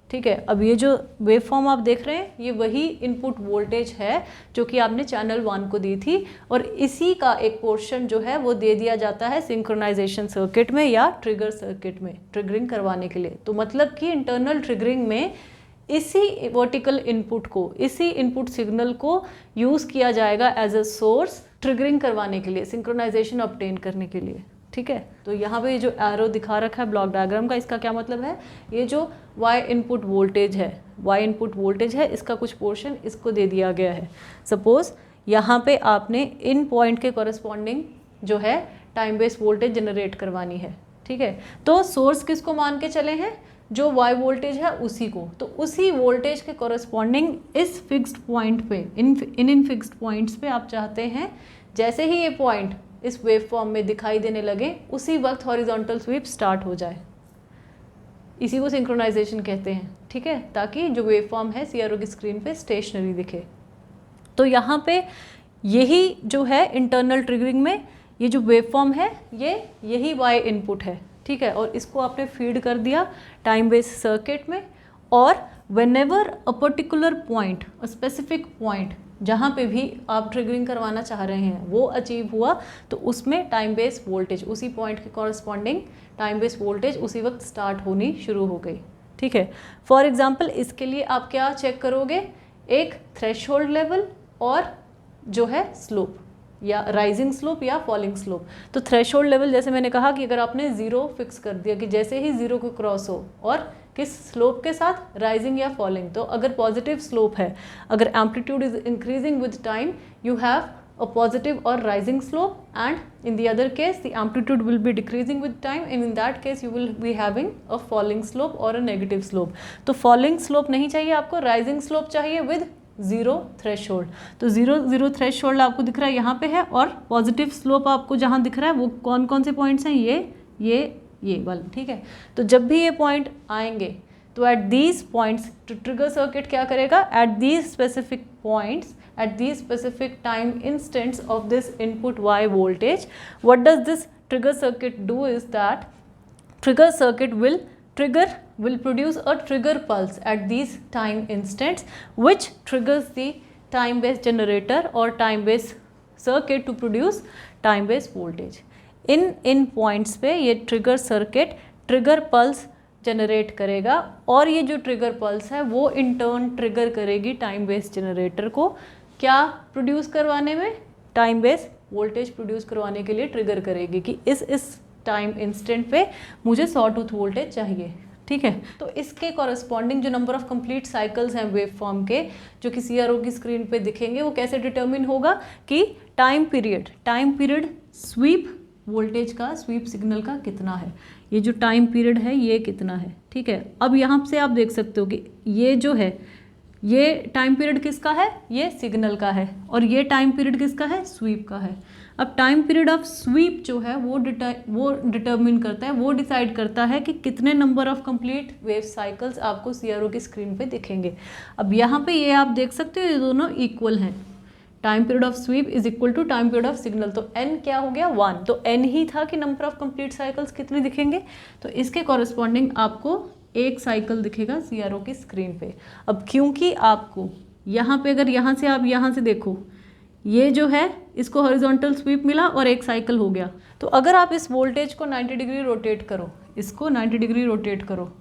S1: ठीक है, अब ये जो वेव फॉर्म आप देख रहे हैं, ये वही इनपुट वोल्टेज है जो कि आपने चैनल 1 को दी थी, और इसी का एक पोर्शन जो है वो दे दिया जाता है सिंक्रोनाइजेशन सर्किट में या ट्रिगर सर्किट में ट्रिगरिंग करवाने के लिए। तो मतलब कि इंटरनल ट्रिगरिंग में इसी वर्टिकल इनपुट को, इसी इनपुट सिग्नल को यूज़ किया जाएगा एज अ सोर्स ट्रिगरिंग करवाने के लिए, सिंक्रोनाइजेशन ऑब्टेन करने के लिए। ठीक है, तो यहाँ पे ये जो एरो दिखा रखा है ब्लॉक डायग्राम का, इसका क्या मतलब है, ये जो y इनपुट वोल्टेज है, इसका कुछ पोर्शन इसको दे दिया गया है। सपोज यहाँ पे आपने इन पॉइंट के कॉरस्पॉन्डिंग जो है टाइम बेस्ड वोल्टेज जनरेट करवानी है। ठीक है, तो सोर्स किसको मान के चले हैं, जो y वोल्टेज है उसी को, तो उसी वोल्टेज के कॉरस्पॉन्डिंग इस फिक्स्ड पॉइंट पे, इन फिक्स्ड पॉइंट्स पे आप चाहते हैं जैसे ही ये पॉइंट इस वेव फॉर्म में दिखाई देने लगे, उसी वक्त हॉरिजॉन्टल स्वीप स्टार्ट हो जाए। इसी को सिंक्रोनाइजेशन कहते हैं। ठीक है, ताकि जो वेव फॉर्म है CRO की स्क्रीन पे स्टेशनरी दिखे। तो यहाँ पे यही जो है इंटरनल ट्रिगरिंग में, ये जो वेव फॉर्म है यही y इनपुट है। ठीक है, और इसको आपने फीड कर दिया टाइम बेस्ड सर्किट में, और whenever a particular point, a specific point जहाँ पे भी आप ट्रिगरिंग करवाना चाह रहे हैं वो अचीव हुआ, तो उसमें टाइम बेस्ड वोल्टेज, उसी पॉइंट के कॉरस्पॉन्डिंग टाइम बेस्ड वोल्टेज उसी वक्त स्टार्ट होनी शुरू हो गई। ठीक है, फॉर एग्जाम्पल इसके लिए आप क्या चेक करोगे, एक थ्रेशोल्ड लेवल और जो है स्लोप, या राइजिंग स्लोप या फॉलिंग स्लोप। तो थ्रेशोल्ड लेवल, जैसे मैंने कहा कि अगर आपने 0 फिक्स कर दिया कि जैसे ही 0 को क्रॉस हो, और किस स्लोप के साथ, राइजिंग या फॉलिंग, तो अगर पॉजिटिव स्लोप है, अगर amplitude is increasing with time, you have a positive or rising slope, and in the other case the amplitude will be decreasing with time, and in that case you will be having a falling slope or a negative slope. तो falling slope नहीं चाहिए आपको, rising slope चाहिए with zero threshold. तो zero threshold आपको दिख रहा है यहाँ पे है, और पॉजिटिव स्लोप आपको जहाँ दिख रहा है वो कौन कौन से पॉइंट्स हैं, ये वाले। ठीक है, तो जब भी ये पॉइंट आएंगे तो at these points trigger circuit क्या करेगा, at these specific points, at these specific time instants of this input y voltage, what does this trigger circuit do is that trigger circuit will produce a trigger pulse at these time instants, which triggers the time based generator or time based circuit to produce time based voltage. In points पे ये trigger circuit trigger pulse generate करेगा और ये जो trigger pulse है वो in turn trigger करेगी time based generator को क्या प्रोड्यूस करवाने में, टाइम बेस्ड वोल्टेज प्रोड्यूस करवाने के लिए ट्रिगर करेगी कि इस टाइम इंस्टेंट पे मुझे 100 टूथ वोल्टेज चाहिए, ठीक है। तो इसके कॉरस्पॉन्डिंग जो नंबर ऑफ कंप्लीट साइकिल्स हैं वेव फॉर्म के जो कि CRO की स्क्रीन पे दिखेंगे वो कैसे डिटर्मिन होगा कि टाइम पीरियड स्वीप वोल्टेज का, स्वीप सिग्नल का कितना है, ये जो टाइम पीरियड है ये कितना है, ठीक है। अब यहाँ से आप देख सकते हो कि ये जो है ये टाइम पीरियड किसका है, ये सिग्नल का है, और ये टाइम पीरियड किसका है, स्वीप का है। अब टाइम पीरियड ऑफ स्वीप जो है वो डिटर्मिन करता है, वो डिसाइड करता है कि कितने number of complete wave cycles आपको CRO की स्क्रीन पे दिखेंगे। अब यहाँ पे ये आप देख सकते हो ये दोनों इक्वल हैं, time period of sweep is equal to time period of signal, तो n क्या हो गया 1, तो n ही था कि नंबर ऑफ कंप्लीट साइकिल्स कितने दिखेंगे, तो इसके कॉरस्पॉन्डिंग आपको एक साइकिल दिखेगा CRO की स्क्रीन पे। अब क्योंकि आपको यहाँ पे अगर यहाँ से आप यहाँ से देखो ये जो है इसको हॉरिजॉन्टल स्वीप मिला और एक साइकिल हो गया, तो अगर आप इस वोल्टेज को 90 डिग्री रोटेट करो, इसको 90 डिग्री रोटेट करो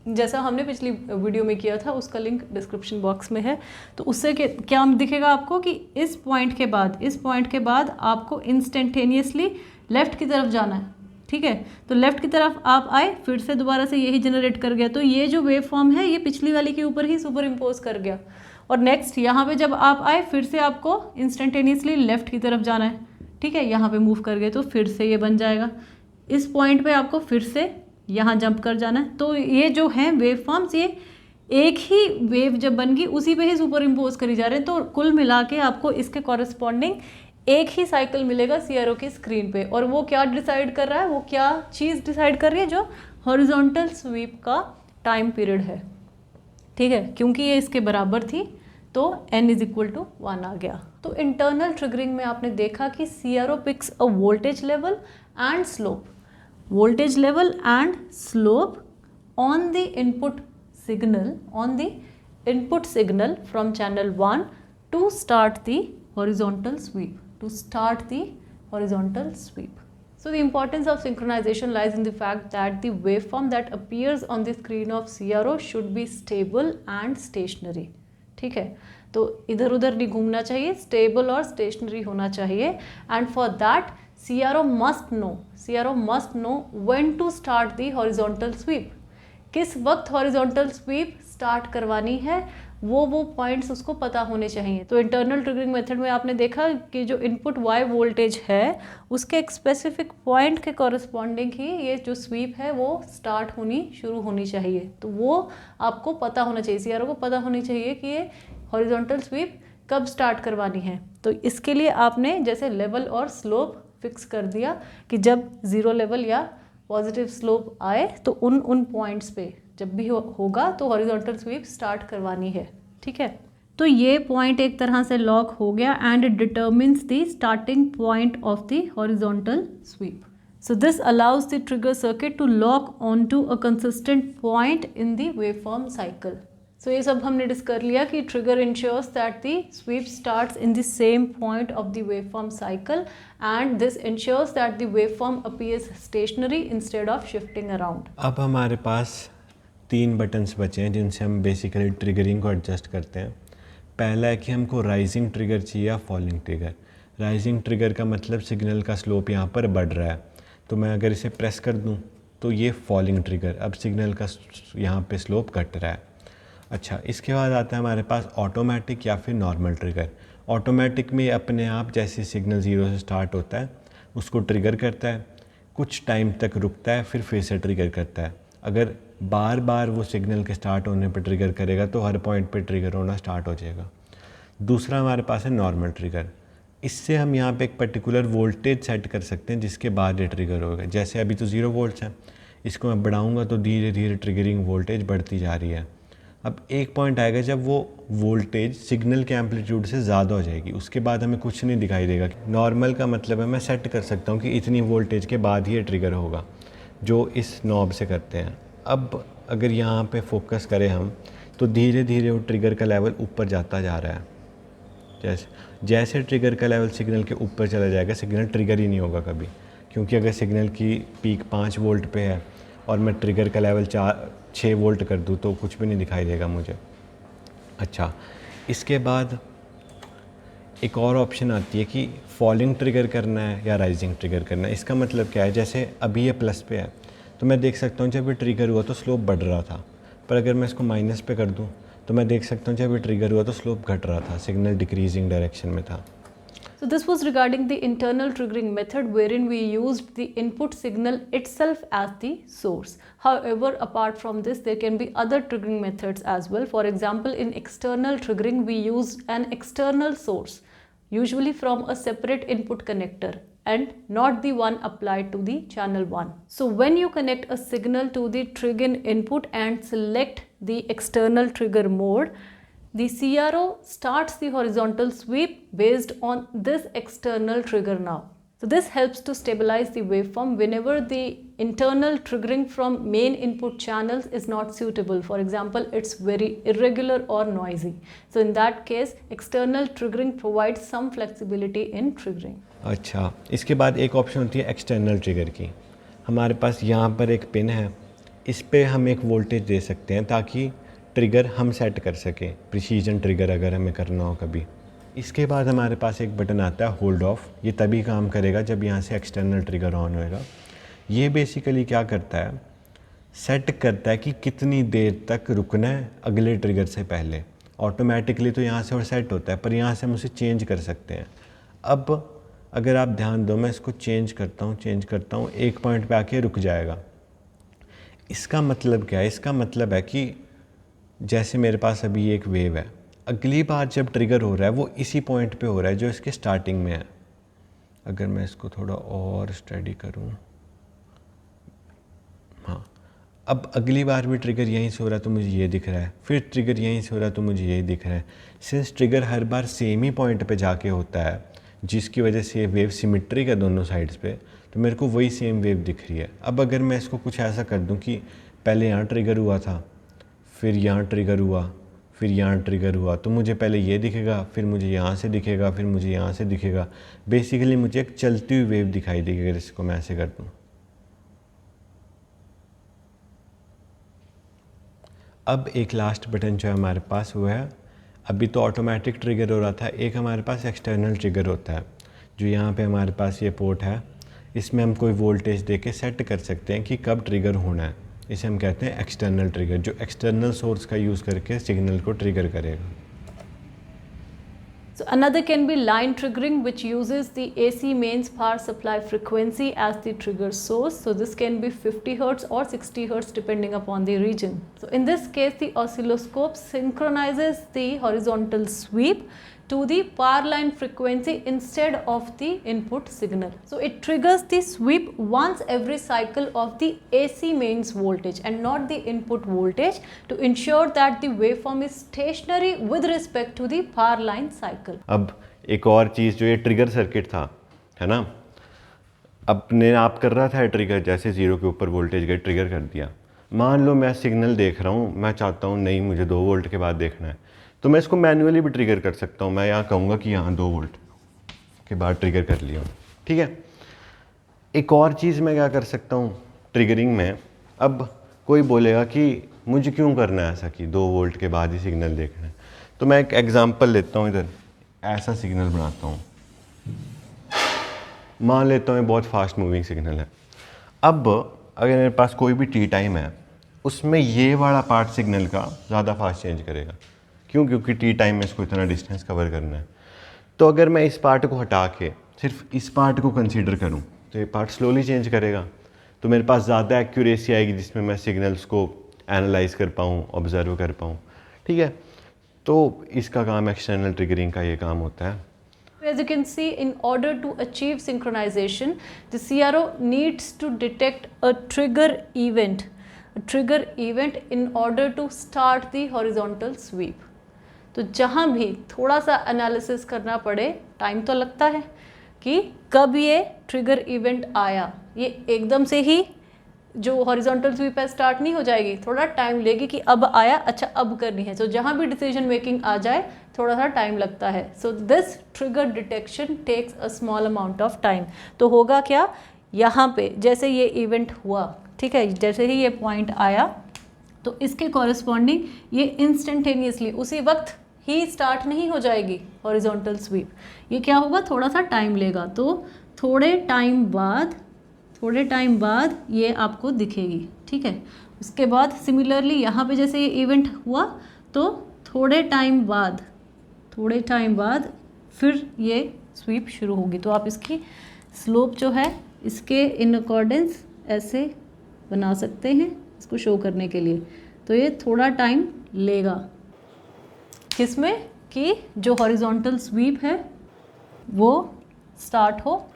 S1: जैसा हमने पिछली वीडियो में किया था, उसका लिंक डिस्क्रिप्शन बॉक्स में है, तो उससे क्या दिखेगा आपको कि इस पॉइंट के बाद आपको इंस्टेंटेनियसली लेफ़्ट की तरफ जाना है, ठीक है। तो लेफ़्ट की तरफ आप आए, फिर से दोबारा से यही जनरेट कर गया, तो ये जो वेव फॉर्म है ये पिछली वाली के ऊपर ही सुपर इम्पोज कर गया, और नेक्स्ट यहाँ पे जब आप आए फिर से आपको इंस्टेंटेनियसली लेफ़्ट की तरफ जाना है, ठीक है, यहाँ पे मूव कर गए तो फिर से ये बन जाएगा। इस पॉइंट पे आपको फिर से यहाँ जंप कर जाना है, तो ये जो है वेव फॉर्म्स ये एक ही वेव जब बन गई उसी पे ही सुपर इम्पोज करी जा रहे हैं, तो कुल मिला के आपको इसके कॉरस्पॉन्डिंग एक ही साइकिल मिलेगा CRO की स्क्रीन पे। और वो क्या डिसाइड कर रहा है, वो क्या चीज़ डिसाइड कर रही है, जो हॉरिजॉन्टल स्वीप का टाइम पीरियड है, ठीक है। क्योंकि ये इसके बराबर थी तो n इज इक्वल टू 1 आ गया। तो इंटरनल ट्रिगरिंग में आपने देखा कि CRO picks a voltage level and slope, voltage level and slope on the input signal from channel 1 to start the horizontal sweep, So the importance of synchronization lies in the fact that the waveform that appears on the screen of CRO should be stable and stationary, ठीक है। तो इधर उधर नहीं घूमना चाहिए, stable और stationery होना चाहिए, and for that CRO must know when to start the horizontal sweep, किस वक्त horizontal sweep स्टार्ट करवानी है, वो पॉइंट्स उसको पता होने चाहिए। तो इंटरनल ट्रिगरिंग मेथड में आपने देखा कि जो इनपुट Y वोल्टेज है उसके एक स्पेसिफिक पॉइंट के कॉरस्पॉन्डिंग ही ये जो स्वीप है वो स्टार्ट शुरू होनी चाहिए, तो वो आपको पता होना चाहिए, CRO को पता होनी चाहिए कि ये हॉरिजॉन्टल स्वीप कब स्टार्ट करवानी है। तो इसके लिए आपने जैसे लेवल और स्लोप फिक्स कर दिया कि जब 0 लेवल या पॉजिटिव स्लोप आए तो उन पॉइंट्स पे जब भी होगा तो हॉरिजॉन्टल स्वीप स्टार्ट करवानी है, ठीक है। तो ये पॉइंट एक तरह से लॉक हो गया and it determines the starting point of the horizontal sweep. So this allows the trigger circuit to lock onto a consistent point in the waveform cycle. So ये सब हमने डिस्कस कर लिया कि trigger ensures that the sweep starts in the same point of the waveform cycle and this ensures that the waveform appears stationary instead of shifting around.
S2: अब हमारे पास 3 buttons बचे हैं जिनसे हम बेसिकली ट्रिगरिंग को एडजस्ट करते हैं। पहला है कि हमको राइजिंग ट्रिगर चाहिए या फॉलिंग ट्रिगर। राइजिंग ट्रिगर का मतलब सिग्नल का स्लोप यहाँ पर बढ़ रहा है, तो मैं अगर इसे प्रेस कर दूं तो ये फॉलिंग ट्रिगर, अब सिग्नल का यहाँ पे स्लोप घट रहा है। अच्छा, इसके बाद आता है हमारे पास ऑटोमेटिक या फिर नॉर्मल ट्रिगर। ऑटोमेटिक में अपने आप जैसे सिग्नल 0 से स्टार्ट होता है उसको ट्रिगर करता है, कुछ टाइम तक रुकता है, फिर से ट्रिगर करता है। अगर बार बार वो सिग्नल के स्टार्ट होने पर ट्रिगर करेगा तो हर पॉइंट पे ट्रिगर होना स्टार्ट हो जाएगा। दूसरा हमारे पास है नॉर्मल ट्रिगर। इससे हम यहाँ पे एक पर्टिकुलर वोल्टेज सेट कर सकते हैं जिसके बाद ये ट्रिगर होगा। जैसे अभी तो 0 वोल्ट्स है, इसको मैं बढ़ाऊँगा तो धीरे धीरे ट्रिगरिंग वोल्टेज बढ़ती जा रही है। अब एक पॉइंट आएगा जब वो वोल्टेज सिग्नल के एम्पलीट्यूड से ज़्यादा हो जाएगी, उसके बाद हमें कुछ नहीं दिखाई देगा। नॉर्मल का मतलब है मैं सेट कर सकता हूँ कि इतनी वोल्टेज के बाद ही ये ट्रिगर होगा। जो इस नॉब से करते हैं। अब अगर यहाँ पे फोकस करें हम तो धीरे धीरे वो ट्रिगर का लेवल ऊपर जाता जा रहा है। जैसे जैसे ट्रिगर का लेवल सिग्नल के ऊपर चला जाएगा सिग्नल ट्रिगर ही नहीं होगा कभी, क्योंकि अगर सिग्नल की पीक 5 वोल्ट पे है और मैं ट्रिगर का लेवल 6 वोल्ट कर दूँ तो कुछ भी नहीं दिखाई देगा मुझे। अच्छा, इसके बाद एक और ऑप्शन आती है कि फॉलिंग ट्रिगर करना है या राइजिंग ट्रिगर करना है। इसका मतलब क्या है, जैसे अभी ये प्लस पे है तो मैं देख सकता हूँ जब ये ट्रिगर हुआ तो स्लोप बढ़ रहा था, पर अगर मैं इसको माइनस पे कर दूँ तो मैं देख सकता हूँ जब ये ट्रिगर हुआ तो स्लोप घट रहा था, सिग्नल डिक्रीजिंग डायरेक्शन में था।
S1: So this was regarding the internal triggering method wherein we used the input signal itself as the source. However, apart from this, there can be other triggering methods as well. For example, in external triggering, we use an external source, usually from a separate input connector and not the one applied to the channel 1. So when you connect a signal to the trigger input and select the external trigger mode, the CRO starts the horizontal sweep based on this external trigger now. So this helps to stabilize the waveform whenever the internal triggering from main input channels is not suitable. For example, it's very irregular or noisy. So in that case, external triggering provides some flexibility in triggering.
S2: अच्छा, इसके बाद एक option होती है external trigger की। हमारे पास यहाँ पर एक पिन है, इस पे हम एक वोल्टेज दे सकते हैं ताकि ट्रिगर हम सेट कर सकें, प्रिसीजन ट्रिगर अगर हमें करना हो कभी। इसके बाद हमारे पास एक बटन आता है होल्ड ऑफ, ये तभी काम करेगा जब यहाँ से एक्सटर्नल ट्रिगर ऑन होएगा। ये बेसिकली क्या करता है, सेट करता है कि कितनी देर तक रुकना है अगले ट्रिगर से पहले। ऑटोमेटिकली तो यहाँ से और सेट होता है, पर यहाँ से हम उसे चेंज कर सकते हैं। अब अगर आप ध्यान दो, मैं इसको चेंज करता हूँ, एक पॉइंट पे आके रुक जाएगा। इसका मतलब क्या है, इसका मतलब है कि जैसे मेरे पास अभी एक वेव है, अगली बार जब ट्रिगर हो रहा है वो इसी पॉइंट पे हो रहा है जो इसके स्टार्टिंग में है। अगर मैं इसको थोड़ा और स्टडी करूं, हाँ, अब अगली बार भी ट्रिगर यहीं से हो रहा है तो मुझे ये दिख रहा है, फिर ट्रिगर यहीं से हो रहा है तो मुझे ये दिख रहा है। सिंस ट्रिगर हर बार सेम ही पॉइंट पे जाके होता है, जिसकी वजह से ये वेव सिमेट्रिक है दोनों साइड्स पे, तो मेरे को वही सेम वेव दिख रही है। अब अगर मैं इसको कुछ ऐसा कर दूँ कि पहले यहाँ ट्रिगर हुआ था, फिर यहाँ ट्रिगर हुआ, फिर यहाँ ट्रिगर हुआ, तो मुझे पहले ये दिखेगा, फिर मुझे यहाँ से दिखेगा, फिर मुझे यहाँ से दिखेगा। बेसिकली मुझे एक चलती हुई वेव दिखाई देगी अगर इसको मैं ऐसे कर दूँ। अब एक लास्ट बटन जो है हमारे पास वो है, अभी तो ऑटोमेटिक ट्रिगर हो रहा था, एक हमारे पास एक्सटर्नल ट्रिगर होता है जो यहाँ पे हमारे पास ये पोर्ट है, इसमें हम कोई वोल्टेज दे के सेट कर सकते हैं कि कब ट्रिगर होना है। इसे हम कहते हैं एक्सटर्नल ट्रिगर, जो एक्सटर्नल सोर्स का यूज़ करके सिग्नल को ट्रिगर करेगा।
S1: So another can be line triggering, which uses the AC mains power supply frequency as the trigger source. So this can be 50 Hz or 60 Hz depending upon the region. So in this case, the oscilloscope synchronizes the horizontal sweep to the power line frequency instead of the input signal. So it triggers the sweep once every cycle of the AC mains voltage and not the input voltage, to ensure that the waveform is stationary with respect to the power line cycle.
S2: अब एक और चीज़, जो ये trigger circuit था, है ना, अपने आप कर रहा था ट्रिगर, जैसे 0 के ऊपर वोल्टेज गए ट्रिगर कर दिया। मान लो मैं सिग्नल देख रहा हूँ, मैं चाहता हूँ नहीं मुझे 2 वोल्ट के बाद देखना है, तो मैं इसको मैन्युअली भी ट्रिगर कर सकता हूँ। मैं यहाँ कहूँगा कि यहाँ 2 वोल्ट के बाद ट्रिगर कर लिया, ठीक है। एक और चीज़ मैं क्या कर सकता हूँ ट्रिगरिंग में, अब कोई बोलेगा कि मुझे क्यों करना है ऐसा कि 2 वोल्ट के बाद ही सिग्नल देखना है, तो मैं एक एग्जांपल लेता हूँ। इधर ऐसा सिग्नल बनाता हूँ, मान लेता हूँ ये बहुत फास्ट मूविंग सिग्नल है। अब अगर मेरे पास कोई भी टी टाइम है, उसमें ये वाला पार्ट सिग्नल का ज़्यादा फास्ट चेंज करेगा। क्यों? क्योंकि टी टाइम में इसको इतना डिस्टेंस कवर करना है। तो अगर मैं इस पार्ट को हटा के सिर्फ इस पार्ट को कंसीडर करूं तो ये पार्ट स्लोली चेंज करेगा, तो मेरे पास ज़्यादा एक्यूरेसी आएगी जिसमें मैं सिग्नल्स को एनालाइज कर पाऊँ, ऑब्जर्व कर पाऊँ, ठीक है। तो इसका काम एक्सटर्नल ट्रिगरिंग का ये काम होता है।
S1: As you can see, in order to achieve synchronization, the CRO needs to detect a trigger event in order to start the horizontal sweep. तो जहाँ भी थोड़ा सा एनालिसिस करना पड़े, टाइम तो लगता है कि कब ये ट्रिगर इवेंट आया, ये एकदम से ही जो हॉरिजॉन्टल स्वीप है स्टार्ट नहीं हो जाएगी, थोड़ा टाइम लेगी कि अब आया, अच्छा अब करनी है। सो जहाँ भी डिसीजन मेकिंग आ जाए थोड़ा सा टाइम लगता है। So this trigger detection takes a small amount of time. तो होगा क्या, यहाँ पे जैसे ये इवेंट हुआ, ठीक है, जैसे ही ये पॉइंट आया तो इसके कॉरेस्पॉन्डिंग ये इंस्टेंटेनियसली उसी वक्त ही स्टार्ट नहीं हो जाएगी हॉरिजॉन्टल स्वीप। ये क्या होगा, थोड़ा सा टाइम लेगा। तो थोड़े टाइम बाद ये आपको दिखेगी, ठीक है। उसके बाद सिमिलरली यहाँ पे जैसे ये इवेंट हुआ तो थोड़े टाइम बाद फिर ये स्वीप शुरू होगी। तो आप इसकी स्लोप जो है इसके इन अकॉर्डेंस ऐसे बना सकते हैं इसको शो करने के लिए। तो ये थोड़ा टाइम लेगा किसमें, कि जो हॉरिजॉन्टल स्वीप है वो स्टार्ट हो।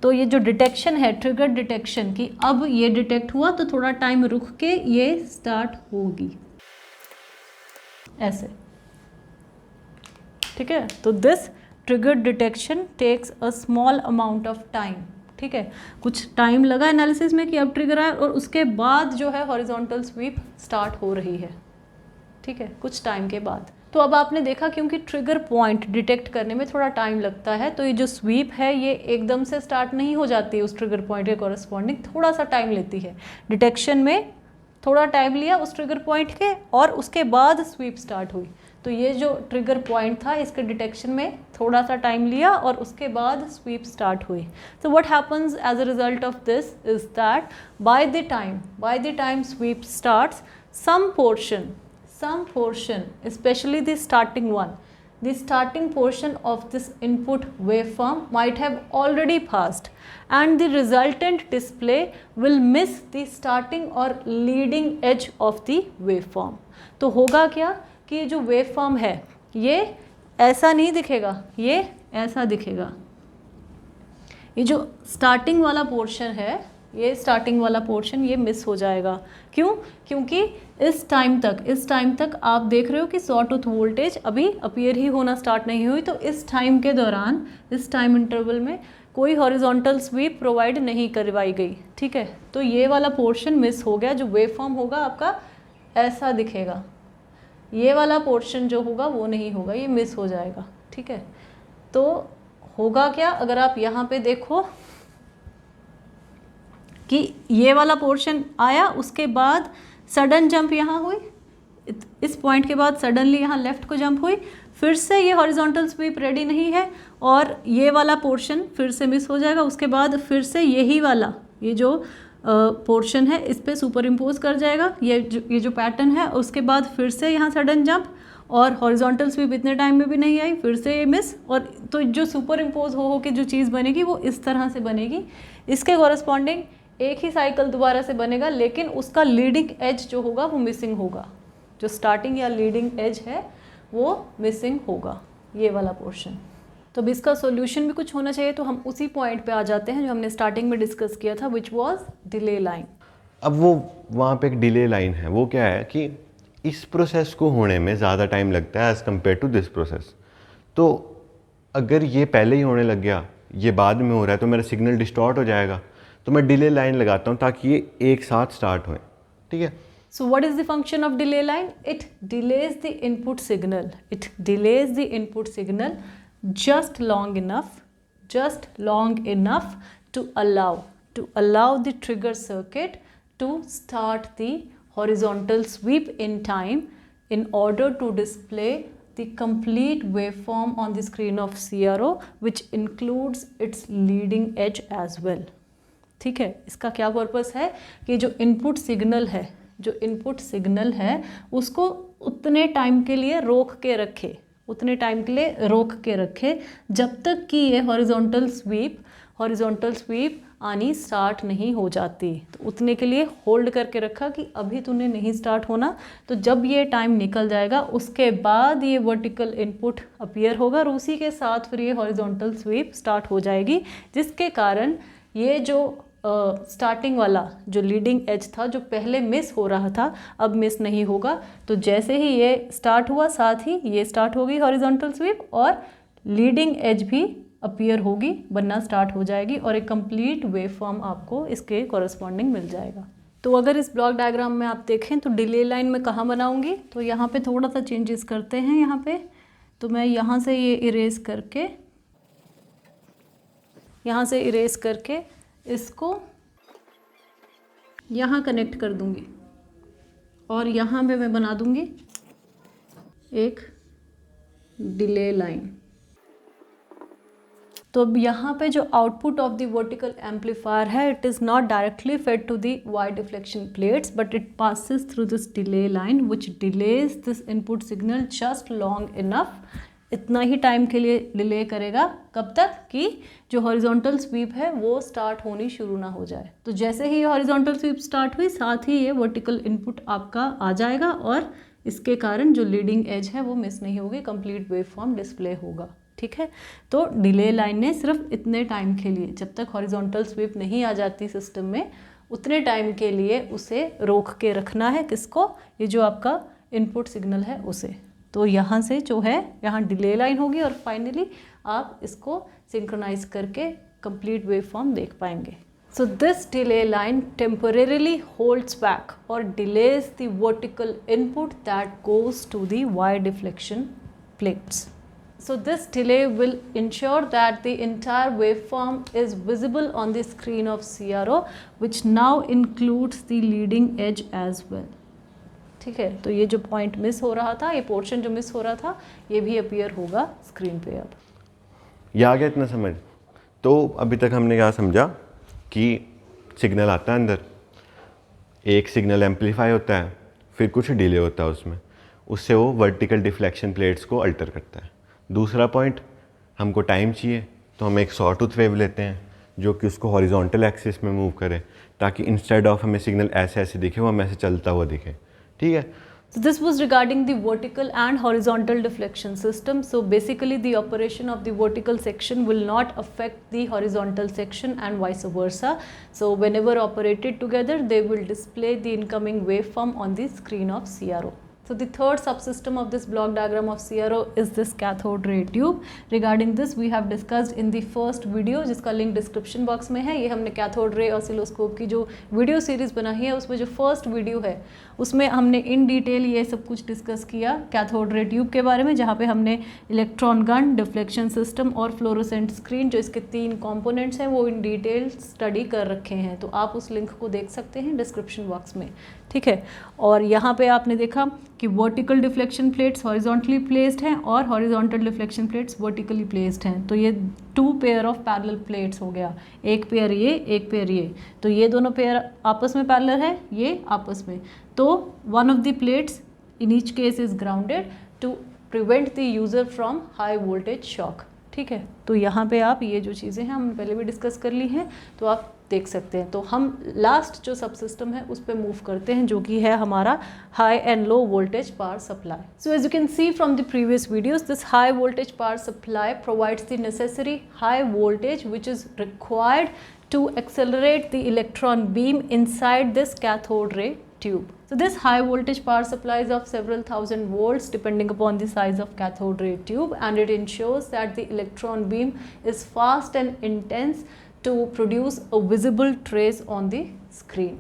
S1: तो ये जो डिटेक्शन है, ट्रिगर डिटेक्शन, कि अब ये डिटेक्ट हुआ तो थोड़ा टाइम रुक के ये स्टार्ट होगी, ऐसे, ठीक है। तो this trigger detection takes a small amount of time, ठीक है। कुछ टाइम लगा एनालिसिस में कि अब ट्रिगर आया और उसके बाद जो है हॉरिजॉन्टल स्वीप स्टार्ट हो रही है, ठीक है, कुछ टाइम के बाद। तो अब आपने देखा क्योंकि ट्रिगर पॉइंट डिटेक्ट करने में थोड़ा टाइम लगता है, तो ये जो स्वीप है ये एकदम से स्टार्ट नहीं हो जाती है उस ट्रिगर पॉइंट के कॉरेस्पॉन्डिंग, थोड़ा सा टाइम लेती है। डिटेक्शन में थोड़ा टाइम लिया उस ट्रिगर पॉइंट के और उसके बाद स्वीप स्टार्ट हुई। तो ये जो ट्रिगर पॉइंट था इसके डिटेक्शन में थोड़ा सा टाइम लिया और उसके बाद स्वीप स्टार्ट हुई। So what happens as a result of this is that by the time sweep starts, some portion, especially the starting one, the starting portion of this input waveform might have already passed and the resultant display will miss the starting or leading edge of the waveform. तो होगा क्या कि जो waveform है ये ऐसा नहीं दिखेगा, ये ऐसा दिखेगा। ये जो स्टार्टिंग वाला पोर्शन है, ये स्टार्टिंग वाला पोर्शन ये मिस हो जाएगा। क्यों? क्योंकि इस टाइम तक आप देख रहे हो कि सॉ टूथ वोल्टेज अभी अपीयर ही होना स्टार्ट नहीं हुई। तो इस टाइम के दौरान, इस टाइम इंटरवल में कोई हॉरिजॉन्टल स्वीप प्रोवाइड नहीं करवाई गई, ठीक है। तो ये वाला पोर्शन मिस हो गया। जो वेव फॉर्म होगा आपका ऐसा दिखेगा, ये वाला पोर्शन जो होगा वो नहीं होगा, ये मिस हो जाएगा, ठीक है। तो होगा क्या, अगर आप यहाँ पे देखो कि ये वाला पोर्शन आया, उसके बाद सडन जंप यहाँ हुई, इस पॉइंट के बाद सडनली यहाँ लेफ़्ट को जंप हुई, फिर से ये हॉरिजॉन्टल स्वीप रेडी नहीं है और ये वाला पोर्शन फिर से मिस हो जाएगा। उसके बाद फिर से यही वाला, ये जो पोर्शन है इस पर सुपर इम्पोज कर जाएगा ये जो पैटर्न है। उसके बाद फिर से यहाँ सडन जंप और हॉरिजॉन्टल स्वीप इतने टाइम में भी नहीं आई, फिर से ये मिस। और तो जो सुपर इम्पोज हो के जो चीज़ बनेगी वो इस तरह से बनेगी। इसके कॉरस्पॉन्डिंग एक ही साइकिल दोबारा से बनेगा, लेकिन उसका लीडिंग एज जो होगा वो मिसिंग होगा। जो स्टार्टिंग या लीडिंग एज है वो मिसिंग होगा, ये वाला पोर्शन। तो अब इसका सॉल्यूशन भी कुछ होना चाहिए। तो हम उसी पॉइंट पे आ जाते हैं जो हमने स्टार्टिंग में डिस्कस किया था, विच वाज डिले लाइन।
S2: अब वो वहाँ पे एक डिले लाइन है, वो क्या है कि इस प्रोसेस को होने में ज़्यादा टाइम लगता है as compare to this process. तो अगर ये पहले ही होने लग गया, ये बाद में हो रहा है, तो मेरा सिग्नल डिस्टॉर्ट हो जाएगा। तो मैं डिले लाइन लगाता हूँ ताकि ये एक साथ स्टार्ट होए, ठीक है।
S1: So what is the function of delay line? It delays the input signal. It delays the input signal just long enough to allow the trigger circuit to start the horizontal sweep in time in order to display the complete waveform on the screen of CRO, which includes its leading edge as well. ठीक है, इसका क्या purpose है कि जो input signal है उसको उतने टाइम के लिए रोक के रखे जब तक कि ये हॉरिजॉन्टल स्वीप आनी स्टार्ट नहीं हो जाती। तो उतने के लिए होल्ड करके रखा कि अभी तूने नहीं स्टार्ट होना। तो जब ये टाइम निकल जाएगा उसके बाद ये वर्टिकल इनपुट अपीयर होगा और उसी के साथ फिर ये हॉरिजॉन्टल स्वीप स्टार्ट हो जाएगी, जिसके कारण ये जो स्टार्टिंग वाला जो लीडिंग एज था जो पहले मिस हो रहा था अब मिस नहीं होगा। तो जैसे ही ये स्टार्ट हुआ साथ ही ये स्टार्ट होगी हॉरिजॉन्टल स्वीप और लीडिंग एज भी अपीयर होगी, बनना स्टार्ट हो जाएगी और एक कंप्लीट वेव फॉर्म आपको इसके कॉरस्पॉन्डिंग मिल जाएगा। तो अगर इस ब्लॉक डायग्राम में आप देखें तो डिले लाइन में कहाँ बनाऊंगी, तो यहाँ पे थोड़ा सा चेंजेस करते हैं। यहाँ पे तो मैं यहाँ से ये इरेज करके, यहाँ से इरेज करके इसको यहाँ कनेक्ट कर दूंगी और यहाँ पे मैं बना दूंगी एक डिले लाइन। तो अब यहाँ पे जो output of the vertical amplifier है, it is not directly fed to the Y deflection plates but it passes through this delay line which delays this input signal just long enough. इतना ही time के लिए delay करेगा, कब तक कि जो हॉरिजॉन्टल स्वीप है वो स्टार्ट होनी शुरू ना हो जाए। तो जैसे ही हॉरिजॉन्टल स्वीप स्टार्ट हुई, साथ ही ये वर्टिकल इनपुट आपका आ जाएगा और इसके कारण जो लीडिंग एज है वो मिस नहीं होगी, कंप्लीट वेव फॉर्म डिस्प्ले होगा। ठीक है, तो डिले लाइन ने सिर्फ इतने टाइम के लिए, जब तक हॉरिजॉन्टल स्वीप नहीं आ जाती सिस्टम में, उतने टाइम के लिए उसे रोक के रखना है। किसको? ये जो आपका इनपुट सिग्नल है उसे। तो यहाँ से जो है यहाँ डिले लाइन होगी और फाइनली आप इसको सिंक्रोनाइज करके कंप्लीट वेव फॉर्म देख पाएंगे। So this delay line temporarily holds back or delays the vertical input that goes to the Y deflection plates. So this delay will ensure that the entire waveform is visible on the screen of CRO, which now includes the leading edge as well. ठीक है, तो ये जो point miss हो रहा था, ये portion जो मिस हो रहा था, ये भी अपीयर होगा स्क्रीन पे। अब
S2: ये आ गया इतना समझ? तो अभी तक हमने क्या समझा कि सिग्नल आता है अंदर, एक सिग्नल एम्पलीफाई होता है, फिर कुछ डिले होता है उसमें, उससे वो वर्टिकल डिफ्लेक्शन प्लेट्स को अल्टर करता है। दूसरा पॉइंट, हमको टाइम चाहिए तो हम एक सॉटूथ वेव लेते हैं जो कि उसको हॉरिजॉन्टल एक्सिस में मूव करे, ताकि इंस्टेड ऑफ हमें सिग्नल ऐसे ऐसे दिखे, वो हमें ऐसे चलता हुआ दिखे। ठीक है,
S1: So this was regarding the vertical and horizontal deflection system. So basically the operation of the vertical section will not affect the horizontal section and vice versa. So whenever operated together, they will display the incoming waveform on the screen of CRO. So the third subsystem of this block diagram of CRO is this cathode ray tube. Regarding this we have discussed in the first video, जिसका link description box में है। ये हमने cathode ray oscilloscope की जो video series बनाई है, उसमें जो फर्स्ट वीडियो है उसमें हमने इन डिटेल ये सब कुछ डिस्कस किया कैथोड रे ट्यूब के बारे में, जहाँ पे हमने इलेक्ट्रॉन गन, डिफ्लेक्शन सिस्टम और फ्लोरोसेंट स्क्रीन, जो इसके 3 कंपोनेंट्स हैं, वो इन डिटेल स्टडी कर रखे हैं। तो आप उस लिंक को देख सकते हैं डिस्क्रिप्शन बॉक्स में। ठीक है, और यहाँ पे आपने देखा कि vertical deflection plates horizontally placed हैं और horizontal deflection plates vertically placed हैं। तो ये 2 पेयर ऑफ पैरेलल प्लेट्स हो गया, एक पेयर ये, एक पेयर ये। तो ये दोनों पेयर आपस में पैरेलल है, ये आपस में। तो one of the plates in each case is grounded to prevent the user from high voltage shock. ठीक है, तो यहाँ पे आप ये जो चीज़ें हैं हमने पहले भी डिस्कस कर ली हैं, तो आप देख सकते हैं। तो हम लास्ट जो सब सिस्टम है उस पर मूव करते हैं, जो कि है हमारा high and low voltage power supply. So as you can see from the previous videos, this high voltage power supply provides the necessary high voltage which is required to accelerate the electron beam inside this cathode ray tube. So this high voltage power supply is of several thousand volts depending upon the size of cathode ray tube, and it ensures that the electron beam is fast and intense to produce a visible trace on the screen.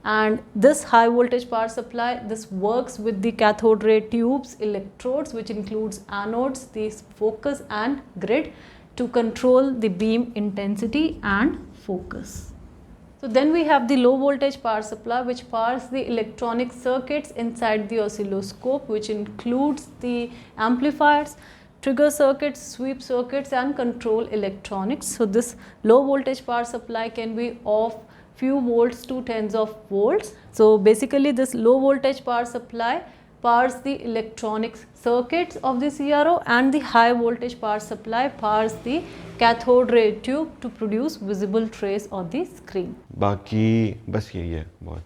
S1: And this high voltage power supply, this works with the cathode ray tubes electrodes, which includes anodes, the focus and grid, to control the beam intensity and focus. So then we have the low voltage power supply, which powers the electronic circuits inside the oscilloscope, which includes the amplifiers, trigger circuits, sweep circuits and control electronics. So this low voltage power supply can be of few volts to tens of volts. So basically this low voltage power supply powers the electronic circuits of the CRO, and the high voltage power supply powers the cathode ray tube to produce visible trace on the screen.
S2: बाकी बस यही है बहुत।